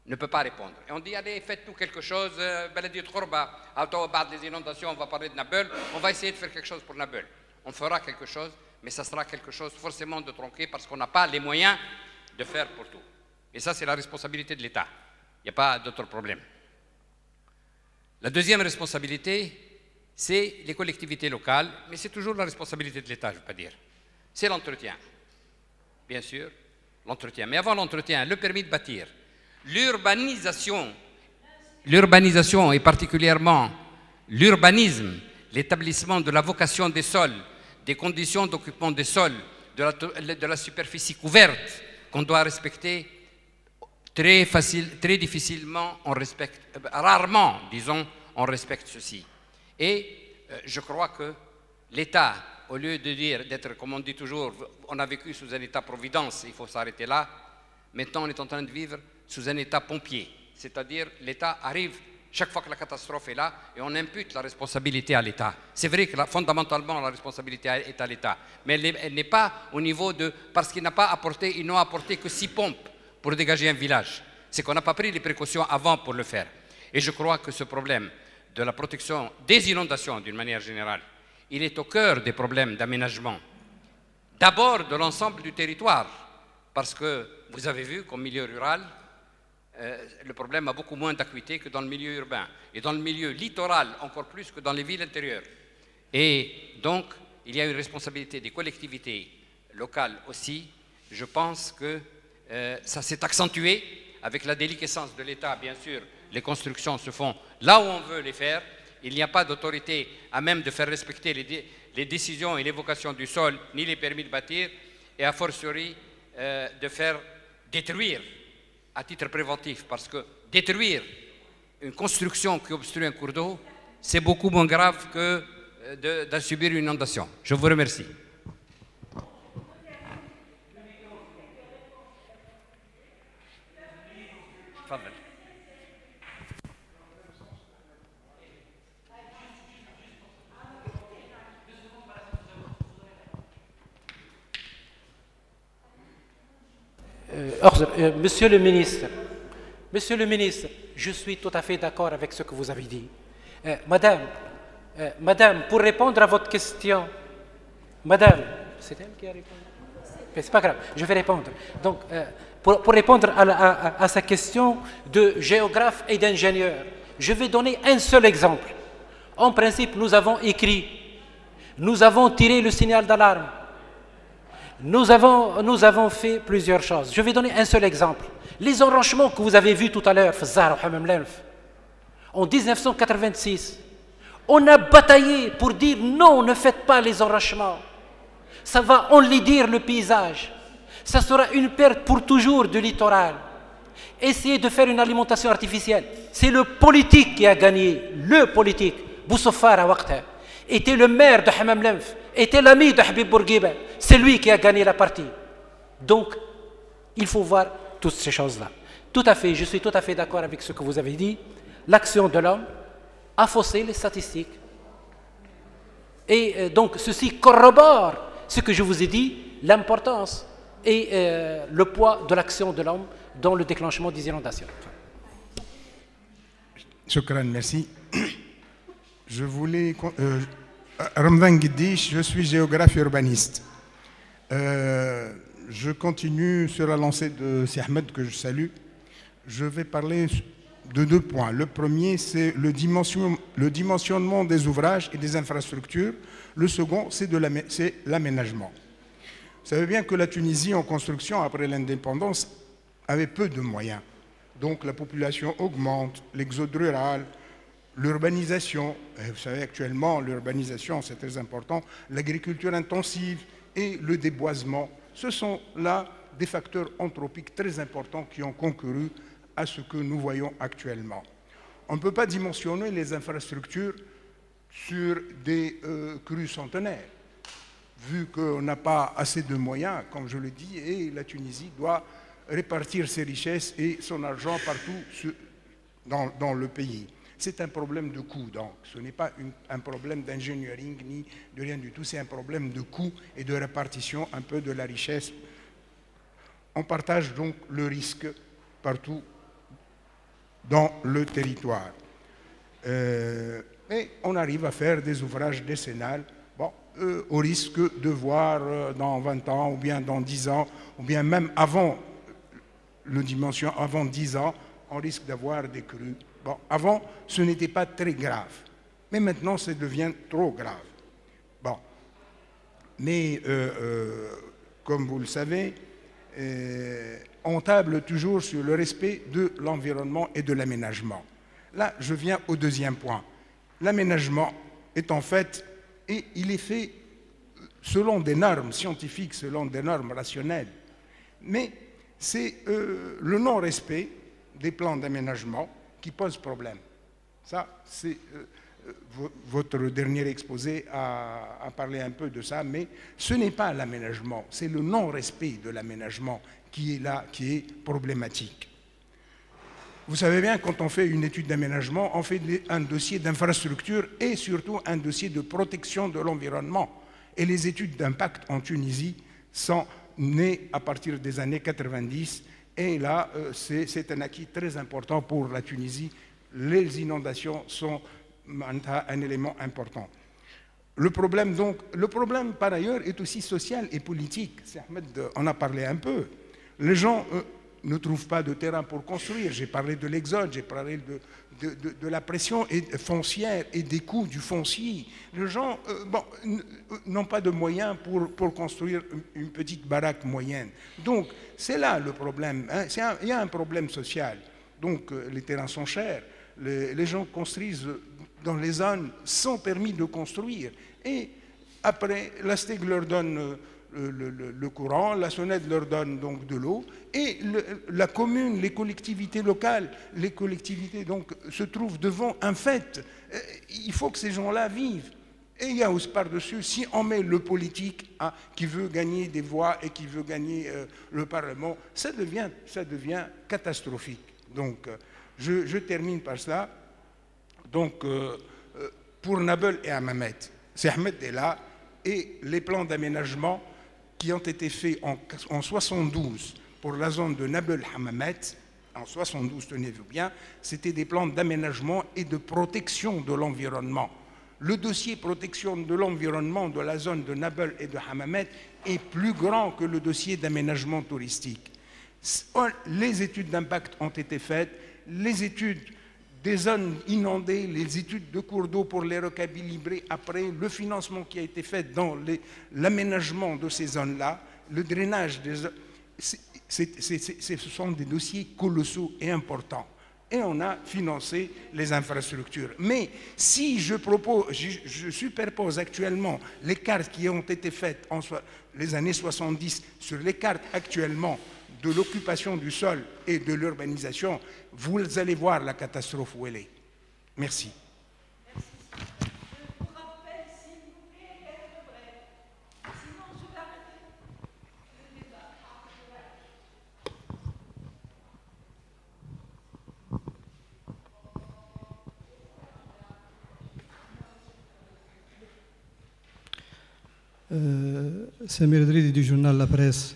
ne peut pas répondre. Et on dit, allez, faites-nous quelque chose, les inondations, on va parler de Nabeul, on va essayer de faire quelque chose pour Nabeul. On fera quelque chose, mais ça sera quelque chose forcément de tronqué parce qu'on n'a pas les moyens de faire pour tout. Et ça, c'est la responsabilité de l'État. Il n'y a pas d'autre problème. La deuxième responsabilité, c'est les collectivités locales, mais c'est toujours la responsabilité de l'État, je ne veux pas dire. C'est l'entretien. Bien sûr, l'entretien. Mais avant l'entretien, le permis de bâtir, l'urbanisation et particulièrement l'urbanisme, l'établissement de la vocation des sols, des conditions d'occupement des sols, de la superficie couverte qu'on doit respecter, très difficilement, rarement, disons, on respecte ceci. Et je crois que l'État, au lieu d'être, comme on dit toujours, on a vécu sous un État-providence, il faut s'arrêter là, maintenant on est en train de vivre sous un État pompier, c'est-à-dire l'État arrive chaque fois que la catastrophe est là et on impute la responsabilité à l'État. C'est vrai que fondamentalement la responsabilité est à l'État, mais elle n'est pas au niveau de... parce qu'ils n'ont apporté que 6 pompes pour dégager un village. C'est qu'on n'a pas pris les précautions avant pour le faire. Et je crois que ce problème de la protection des inondations d'une manière générale, il est au cœur des problèmes d'aménagement. D'abord de l'ensemble du territoire, parce que vous avez vu qu'au milieu rural, le problème a beaucoup moins d'acuité que dans le milieu urbain. Et dans le milieu littoral, encore plus que dans les villes intérieures. Et donc, il y a une responsabilité des collectivités locales aussi je pense que ça s'est accentué avec la déliquescence de l'État. Bien sûr, les constructions se font là où on veut les faire. Il n'y a pas d'autorité à même de faire respecter les décisions et l'évocation du sol, ni les permis de bâtir, et a fortiori de faire détruire à titre préventif, parce que détruire une construction qui obstrue un cours d'eau, c'est beaucoup moins grave que de subir une inondation. Je vous remercie. Monsieur le ministre, je suis tout à fait d'accord avec ce que vous avez dit. Madame, pour répondre à votre question, madame, c'est elle qui a répondu? C'est pas grave, je vais répondre. Donc, pour répondre à sa question de géographe et d'ingénieur, je vais donner un seul exemple. En principe, nous avons écrit, nous avons tiré le signal d'alarme, nous avons fait plusieurs choses. Je vais donner un seul exemple. Les enrochements que vous avez vus tout à l'heure, en 1986, on a bataillé pour dire non, ne faites pas les enrochements. Ça va enlaidir le paysage. Ça sera une perte pour toujours du littoral. Essayez de faire une alimentation artificielle. C'est le politique qui a gagné. Le politique. Boussofara Waqta était le maire de Hammam Lenf, était l'ami de Habib Bourguiba. C'est lui qui a gagné la partie. Donc, il faut voir toutes ces choses-là. Tout à fait, je suis tout à fait d'accord avec ce que vous avez dit. L'action de l'homme a faussé les statistiques. Et donc, ceci corrobore ce que je vous ai dit, l'importance et le poids de l'action de l'homme dans le déclenchement des inondations. Shukran, merci. Je voulais... Ramadan Guidish, je suis géographe urbaniste. Je continue sur la lancée de Si Ahmed, que je salue. Je vais parler de deux points. Le premier, c'est le dimensionnement des ouvrages et des infrastructures. Le second, c'est l'aménagement. Vous savez bien que la Tunisie, en construction, après l'indépendance, avait peu de moyens. Donc la population augmente, l'exode rural, l'urbanisation. Vous savez, actuellement, l'urbanisation, c'est très important, l'agriculture intensive et le déboisement. Ce sont là des facteurs anthropiques très importants qui ont concouru à ce que nous voyons actuellement. On ne peut pas dimensionner les infrastructures sur des crues centenaires, vu qu'on n'a pas assez de moyens, comme je le dis, et la Tunisie doit répartir ses richesses et son argent partout dans le pays. C'est un problème de coût, donc ce n'est pas un problème d'engineering ni de rien du tout, c'est un problème de coût et de répartition un peu de la richesse. On partage donc le risque partout dans le territoire. Et on arrive à faire des ouvrages décennales, bon, au risque de voir dans 20 ans, ou bien dans 10 ans, ou bien même avant le dimension, avant 10 ans, on risque d'avoir des crues. Bon, avant, ce n'était pas très grave, mais maintenant, ça devient trop grave. Bon, mais comme vous le savez, on table toujours sur le respect de l'environnement et de l'aménagement. Là, je viens au deuxième point. L'aménagement est en fait, et il est fait selon des normes scientifiques, selon des normes rationnelles, mais c'est le non-respect des plans d'aménagement qui pose problème. Ça, c'est votre dernier exposé a parlé un peu de ça, mais ce n'est pas l'aménagement, c'est le non-respect de l'aménagement qui est là, qui est problématique. Vous savez bien, quand on fait une étude d'aménagement, on fait un dossier d'infrastructure et surtout un dossier de protection de l'environnement. Et les études d'impact en Tunisie sont nées à partir des années 90. Et là, c'est un acquis très important pour la Tunisie. Les inondations sont un élément important. Le problème, donc, par ailleurs, est aussi social et politique. Ahmed en a parlé un peu. Les gens ne trouvent pas de terrain pour construire. J'ai parlé de l'exode, j'ai parlé de la pression foncière et des coûts du foncier. Les gens n'ont pas de moyens pour construire une petite baraque moyenne. Donc, c'est là le problème. Hein. Il y a un problème social. Donc, les terrains sont chers. Les gens construisent dans les zones sans permis de construire. Et après, la STEG leur donne le courant, la SONED leur donne donc de l'eau, et la commune, les collectivités locales, les collectivités donc se trouvent devant un fait. Il faut que ces gens-là vivent. Et il y a aussi par-dessus, si on met le politique qui veut gagner des voix et qui veut gagner le Parlement, ça devient catastrophique. Donc, je termine par cela. Donc, pour Nabeul et Hammamet, c'est Ahmed est là, et les plans d'aménagement qui ont été faits en 72 pour la zone de Nabeul-Hammamet, en 72, tenez-vous bien, c'était des plans d'aménagement et de protection de l'environnement. Le dossier protection de l'environnement de la zone de Nabeul et de Hammamet est plus grand que le dossier d'aménagement touristique. Les études d'impact ont été faites, les études des zones inondées, les études de cours d'eau pour les recalibrer après, le financement qui a été fait dans l'aménagement de ces zones-là, le drainage des zones, ce sont des dossiers colossaux et importants. Et on a financé les infrastructures. Mais si je superpose actuellement les cartes qui ont été faites en les années 70 sur les cartes actuellement de l'occupation du sol et de l'urbanisation, vous allez voir la catastrophe où elle est. Merci. Je vous rappelle, s'il vous plaît, d'être bref. Sinon, je vais arrêter le débat. Samir Dridi du journal La Presse.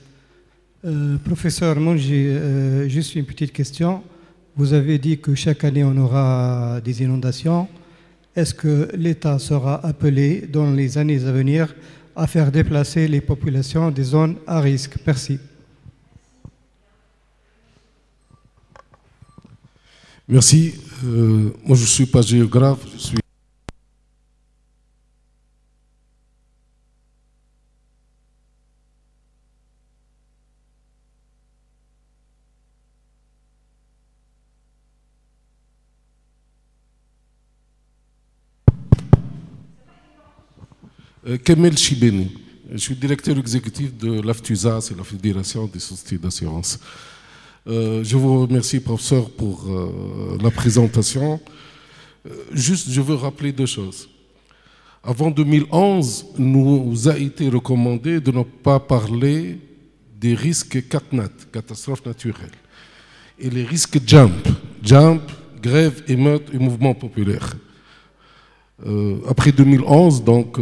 Professeur Monji, juste une petite question. Vous avez dit que chaque année on aura des inondations. Est-ce que l'État sera appelé dans les années à venir à faire déplacer les populations des zones à risque? Merci. Merci. Moi je ne suis pas géographe, je suis... Kemel Chibeni, je suis directeur exécutif de l'AFTUSA, c'est la Fédération des sociétés d'assurance. Je vous remercie, professeur, pour la présentation. Juste, je veux rappeler deux choses. Avant 2011, nous a été recommandé de ne pas parler des risques CatNat, catastrophes naturelles, et les risques JAMP, grève, émeute et mouvement populaire. Après 2011, donc,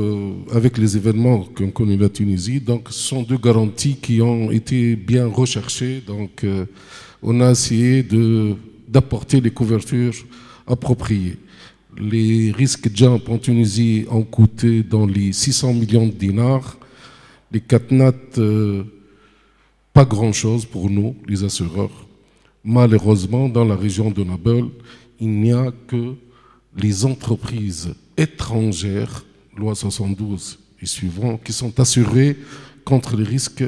avec les événements qu'ont connus la Tunisie, donc, ce sont deux garanties qui ont été bien recherchées. Donc, on a essayé d'apporter les couvertures appropriées. Les risques JAMP en Tunisie ont coûté dans les 600 millions de dinars. Les CatNat, pas grand-chose pour nous, les assureurs. Malheureusement, dans la région de Nabeul, il n'y a que les entreprises étrangères, loi 72 et suivants, qui sont assurées contre les risques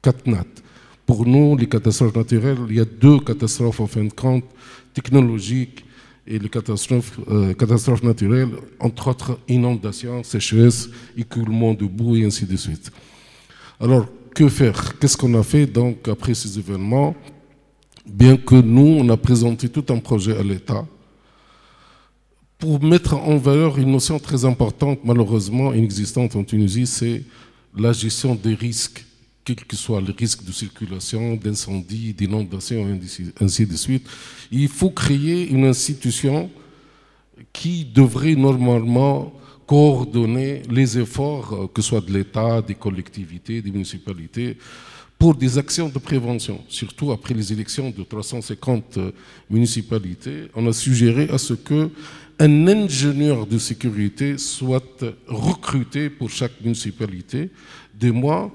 CatNat. Pour nous, les catastrophes naturelles, il y a deux catastrophes en fin de compte, technologiques et les catastrophes naturelles, entre autres inondations, sécheresse, écoulement de boue et ainsi de suite. Alors, que faire? Qu'est-ce qu'on a fait donc après ces événements? Bien que nous, on a présenté tout un projet à l'État pour mettre en valeur une notion très importante, malheureusement inexistante en Tunisie, c'est la gestion des risques, quels que soient les risques de circulation, d'incendie, d'inondation, ainsi de suite. Il faut créer une institution qui devrait normalement coordonner les efforts, que ce soit de l'État, des collectivités, des municipalités, pour des actions de prévention. Surtout après les élections de 350 municipalités, on a suggéré à ce que un ingénieur de sécurité soit recruté pour chaque municipalité, des mois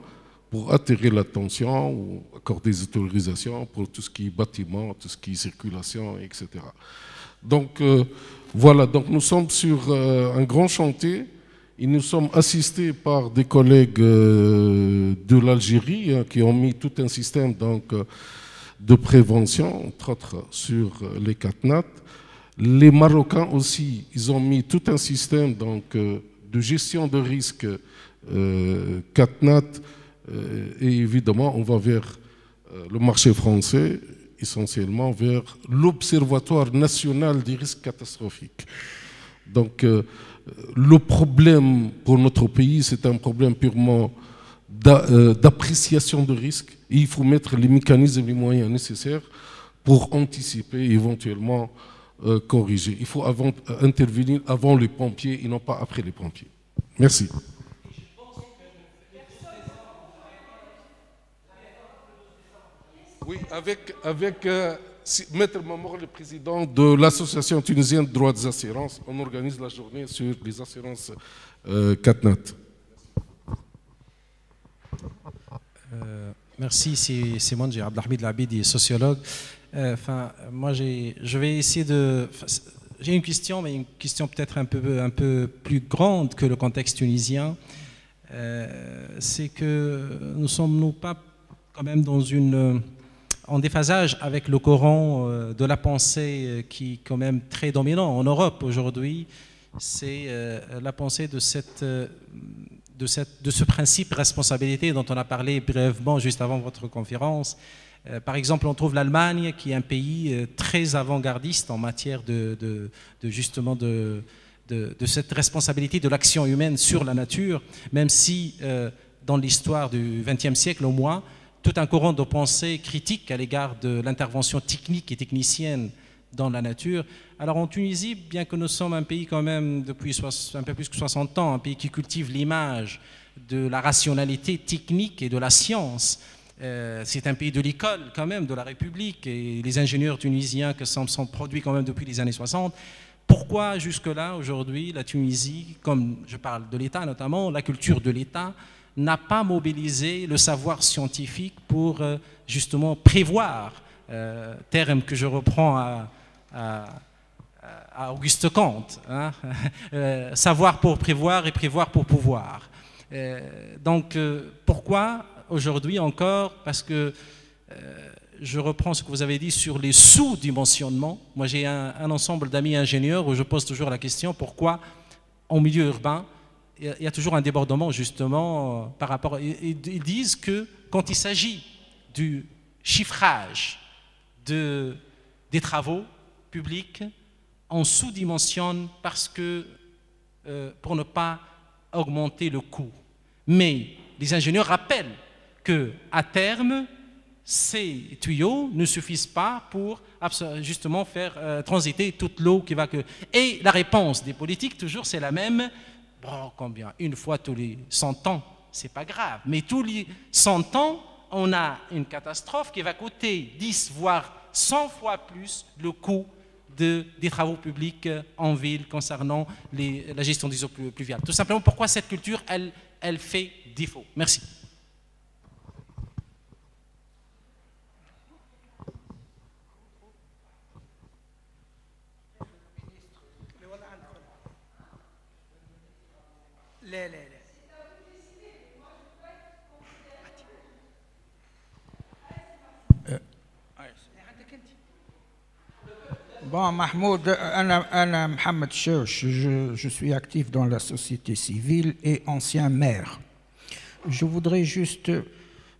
pour attirer l'attention ou accorder des autorisations pour tout ce qui est bâtiment, tout ce qui est circulation, etc. Donc voilà, donc nous sommes sur un grand chantier et nous sommes assistés par des collègues de l'Algérie qui ont mis tout un système donc, de prévention, entre autres sur les CatNat. Les Marocains aussi, ils ont mis tout un système donc, de gestion de risque CatNat. Et évidemment, on va vers le marché français, essentiellement vers l'Observatoire national des risques catastrophiques. Donc, le problème pour notre pays, c'est un problème purement d'appréciation de risque. Et il faut mettre les mécanismes et les moyens nécessaires pour anticiper et éventuellement corriger. Il faut intervenir avant les pompiers et non pas après les pompiers. Merci. Oui, avec Maître Mamour, le président de l'Association tunisienne de droits des assurances, on organise la journée sur les assurances CatNat. Merci, c'est moi, j'ai Abdelhamid Labidi, sociologue. Moi, je vais essayer de... J'ai une question, mais une question peut-être un peu plus grande que le contexte tunisien. C'est que nous sommes pas quand même en déphasage avec le courant de la pensée qui est quand même très dominant en Europe aujourd'hui. C'est la pensée de ce principe responsabilité dont on a parlé brièvement juste avant votre conférence. Par exemple, on trouve l'Allemagne qui est un pays très avant-gardiste en matière justement de cette responsabilité de l'action humaine sur la nature, même si dans l'histoire du XXe siècle au moins, tout un courant de pensée critique à l'égard de l'intervention technique et technicienne dans la nature. Alors en Tunisie, bien que nous sommes un pays quand même depuis un peu plus que 60 ans, un pays qui cultive l'image de la rationalité technique et de la science, c'est un pays de l'école quand même, de la République, et les ingénieurs tunisiens qui sont produits quand même depuis les années 60. Pourquoi jusque-là, aujourd'hui, la Tunisie, comme je parle de l'État notamment, la culture de l'État, n'a pas mobilisé le savoir scientifique pour justement prévoir, terme que je reprends à Auguste Comte, hein, savoir pour prévoir et prévoir pour pouvoir. Donc pourquoi aujourd'hui encore? Parce que je reprends ce que vous avez dit sur les sous-dimensionnements. Moi j'ai un ensemble d'amis ingénieurs où je pose toujours la question pourquoi en milieu urbain il y a toujours un débordement justement par rapport... Ils disent que quand il s'agit du chiffrage des travaux publics, on sous-dimensionne parce que pour ne pas augmenter le coût. Mais les ingénieurs rappellent qu'à terme, ces tuyaux ne suffisent pas pour justement faire transiter toute l'eau qui va... Et la réponse des politiques, toujours, c'est la même. Bon, combien? Une fois tous les 100 ans, c'est pas grave. Mais tous les 100 ans, on a une catastrophe qui va coûter 10 voire 100 fois plus le coût des travaux publics en ville concernant la gestion des eaux pluviales. Tout simplement, pourquoi cette culture, elle fait défaut? Merci. Bon, Mahmoud, Anna Mohamed Chouch, je suis actif dans la société civile et ancien maire. Je voudrais juste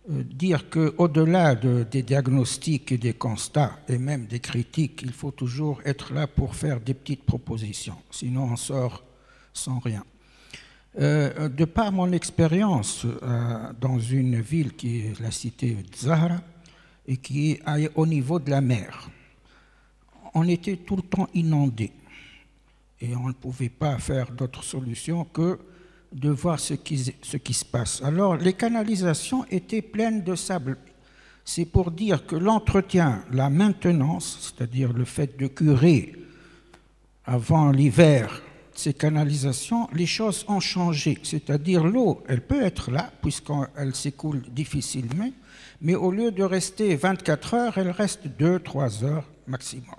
dire qu'au-delà des diagnostics et des constats, et même des critiques, il faut toujours être là pour faire des petites propositions, sinon on sort sans rien. De par mon expérience dans une ville qui est la cité de Zahra et qui est au niveau de la mer, on était tout le temps inondés et on ne pouvait pas faire d'autre solution que de voir ce qui se passe. Alors les canalisations étaient pleines de sable. C'est pour dire que l'entretien, la maintenance, c'est-à-dire le fait de curer avant l'hiver ces canalisations, les choses ont changé. C'est-à-dire l'eau, elle peut être là, puisqu'elle s'écoule difficilement, mais au lieu de rester 24 heures, elle reste 2-3 heures maximum.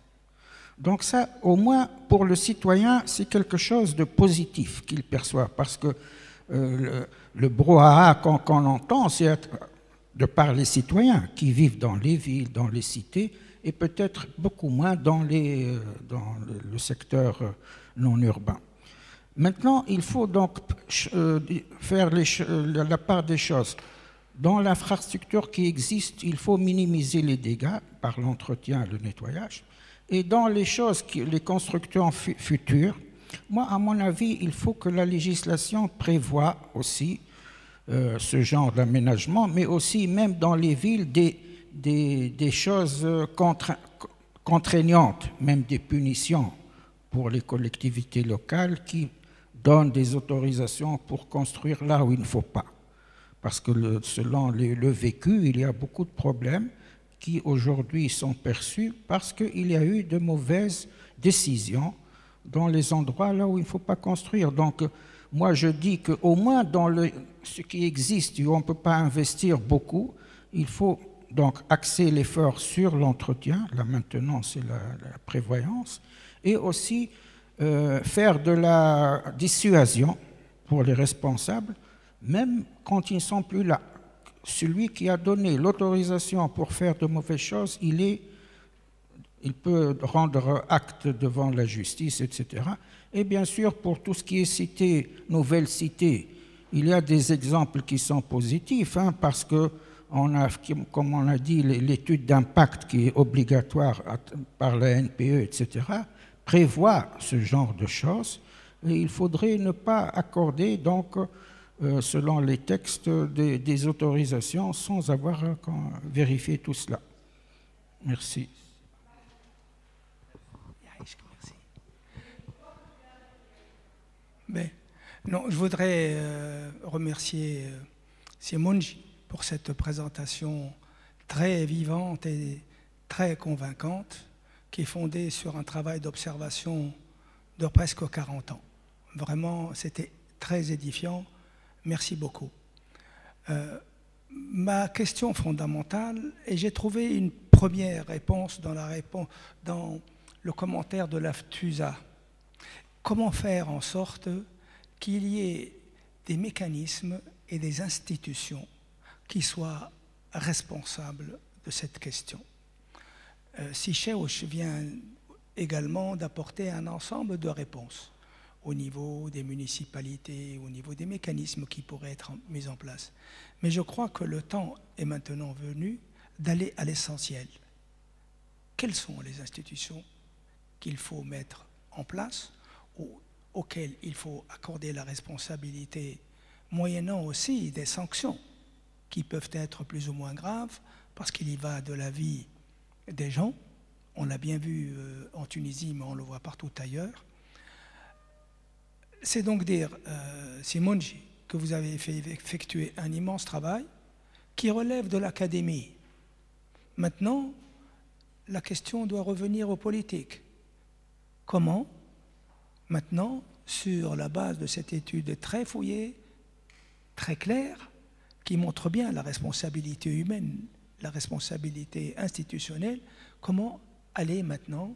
Donc ça, au moins, pour le citoyen, c'est quelque chose de positif qu'il perçoit, parce que le brouhaha qu'on entend, c'est de par les citoyens qui vivent dans les villes, dans les cités, et peut-être beaucoup moins dans le secteur non urbain. Maintenant, il faut donc faire la part des choses. Dans l'infrastructure qui existe, il faut minimiser les dégâts par l'entretien et le nettoyage. Et dans les constructions futures, moi, à mon avis, il faut que la législation prévoie aussi ce genre d'aménagement, mais aussi, même dans les villes, des choses contraignantes, même des punitions pour les collectivités locales qui donnent des autorisations pour construire là où il ne faut pas. Parce que selon le vécu, il y a beaucoup de problèmes qui aujourd'hui sont perçus parce qu'il y a eu de mauvaises décisions dans les endroits là où il ne faut pas construire. Donc, moi, je dis qu'au moins dans ce qui existe, où on ne peut pas investir beaucoup, il faut donc axer l'effort sur l'entretien, la maintenance et la prévoyance, et aussi faire de la dissuasion pour les responsables, même quand ils ne sont plus là. Celui qui a donné l'autorisation pour faire de mauvaises choses, il peut rendre acte devant la justice, etc. Et bien sûr, pour tout ce qui est cité, nouvelle cité, il y a des exemples qui sont positifs, parce que, comme on a dit, l'étude d'impact qui est obligatoire par la NPE, etc., prévoit ce genre de choses. Et il faudrait ne pas accorder, donc, selon les textes, des autorisations sans avoir vérifié tout cela. Merci. Non, je voudrais remercier Simonji pour cette présentation très vivante et très convaincante qui est fondée sur un travail d'observation de presque 40 ans. Vraiment, c'était très édifiant. Merci beaucoup. Ma question fondamentale, et j'ai trouvé une première réponse dans le commentaire de l'AFTUSA. Comment faire en sorte qu'il y ait des mécanismes et des institutions qui soient responsables de cette question. Sichèouch vient également d'apporter un ensemble de réponses au niveau des municipalités, au niveau des mécanismes qui pourraient être mis en place. Mais je crois que le temps est maintenant venu d'aller à l'essentiel. Quelles sont les institutions qu'il faut mettre en place, auxquelles il faut accorder la responsabilité, moyennant aussi des sanctions qui peuvent être plus ou moins graves, parce qu'il y va de la vie des gens. On l'a bien vu en Tunisie, mais on le voit partout ailleurs. C'est donc dire, Simonji, que vous avez effectué un immense travail qui relève de l'académie. Maintenant, la question doit revenir aux politiques. Comment? Maintenant, sur la base de cette étude très fouillée, très claire, qui montre bien la responsabilité humaine, la responsabilité institutionnelle, comment aller maintenant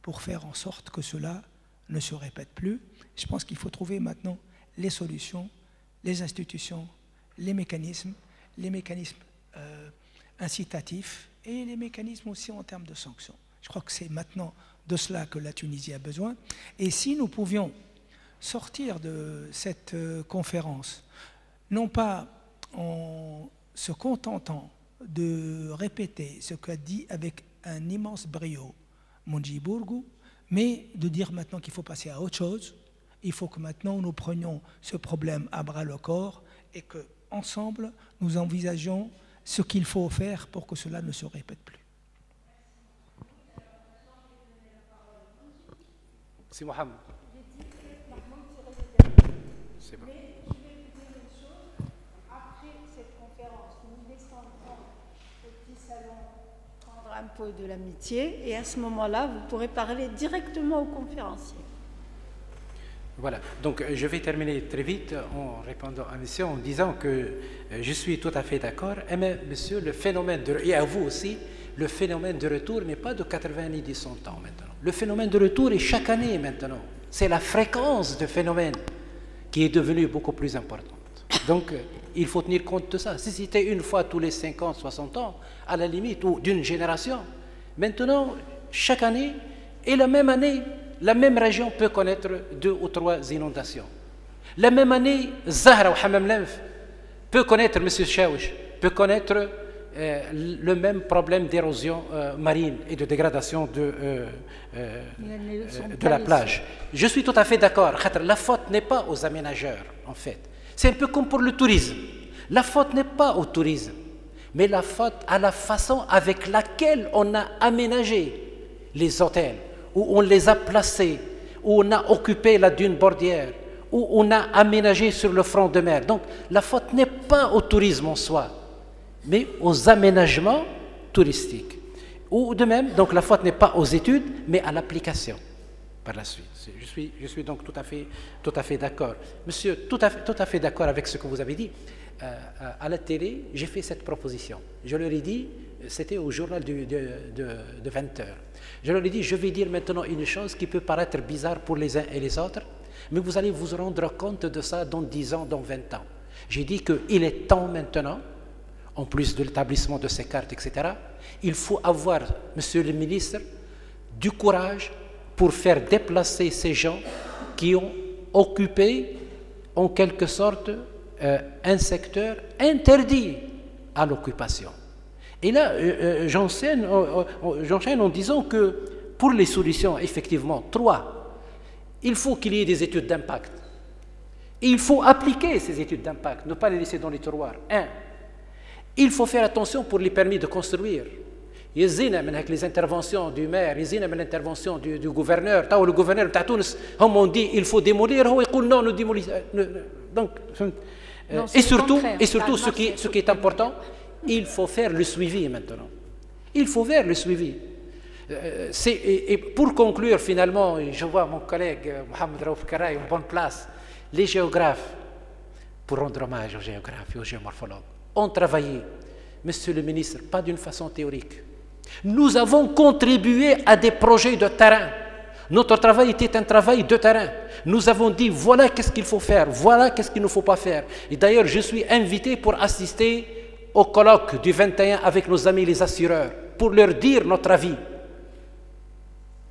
pour faire en sorte que cela ne se répète plus. Je pense qu'il faut trouver maintenant les solutions, les institutions, les mécanismes incitatifs et les mécanismes aussi en termes de sanctions. Je crois que c'est maintenant de cela que la Tunisie a besoin. Et si nous pouvions sortir de cette conférence, non pas en se contentant de répéter ce qu'a dit avec un immense brio Monji Bourgou, mais de dire maintenant qu'il faut passer à autre chose, il faut que maintenant nous prenions ce problème à bras le corps et qu'ensemble nous envisagions ce qu'il faut faire pour que cela ne se répète plus. C'est Mohamed. C'est bon. Mais je vais vous dire une chose, après cette conférence, nous descendrons au petit salon prendre un peu de l'amitié et à ce moment-là, vous pourrez parler directement aux conférenciers. Voilà, donc je vais terminer très vite en répondant à monsieur, en disant que je suis tout à fait d'accord. Mais monsieur, le phénomène et à vous aussi, le phénomène de retour n'est pas de 80 ni de 100 ans maintenant. Le phénomène de retour est chaque année maintenant. C'est la fréquence de phénomène qui est devenue beaucoup plus importante. Donc, il faut tenir compte de ça. Si c'était une fois tous les 50, 60 ans, à la limite, ou d'une génération, maintenant, chaque année, et la même année, la même région peut connaître 2 ou 3 inondations. La même année, Zahra ou Hammam Lenf peut connaître, M. Chaouch, peut connaître le même problème d'érosion marine et de dégradation de la plage. Je suis tout à fait d'accord. La faute n'est pas aux aménageurs, en fait. C'est un peu comme pour le tourisme. La faute n'est pas au tourisme, mais la faute à la façon avec laquelle on a aménagé les hôtels, où on les a placés, où on a occupé la dune bordière, où on a aménagé sur le front de mer. Donc la faute n'est pas au tourisme en soi, mais aux aménagements touristiques. Ou de même, donc la faute n'est pas aux études, mais à l'application par la suite. Je suis donc tout à fait d'accord. Monsieur, tout à fait d'accord avec ce que vous avez dit. À la télé, j'ai fait cette proposition. Je leur ai dit, c'était au journal de 20 heures. Je leur ai dit, je vais dire maintenant une chose qui peut paraître bizarre pour les uns et les autres, mais vous allez vous rendre compte de ça dans 10 ans, dans 20 ans. J'ai dit qu'il est temps maintenant, en plus de l'établissement de ces cartes, etc., il faut avoir, monsieur le ministre, du courage pour faire déplacer ces gens qui ont occupé, en quelque sorte, un secteur interdit à l'occupation. Et là, j'enchaîne en disant que pour les solutions, effectivement, 3, il faut qu'il y ait des études d'impact. Il faut appliquer ces études d'impact, ne pas les laisser dans les tiroirs. 1. Il faut faire attention pour les permis de construire. Avec les interventions du maire, l'intervention du gouverneur. Le gouverneur de Tunis, on dit il faut démolir, il dit non, nous démolissons. Donc, et surtout, ce qui est important, il faut faire le suivi maintenant. Il faut faire le suivi. Et pour conclure, finalement, je vois mon collègue Mohamed Raouf Karaï en bonne place, les géographes, pour rendre hommage aux géographes et aux géomorphologues, ont travaillé, monsieur le ministre, pas d'une façon théorique. Nous avons contribué à des projets de terrain. Notre travail était un travail de terrain. Nous avons dit, voilà qu'est-ce qu'il faut faire, voilà qu'est-ce qu'il ne faut pas faire. Et d'ailleurs, je suis invité pour assister au colloque du 21 avec nos amis les assureurs, pour leur dire notre avis,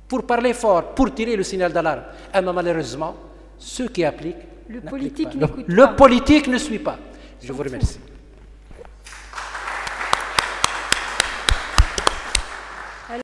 pour parler fort, pour tirer le signal d'alarme. Mais malheureusement, ceux qui appliquent, le politique le politique ne suit pas. Je vous remercie.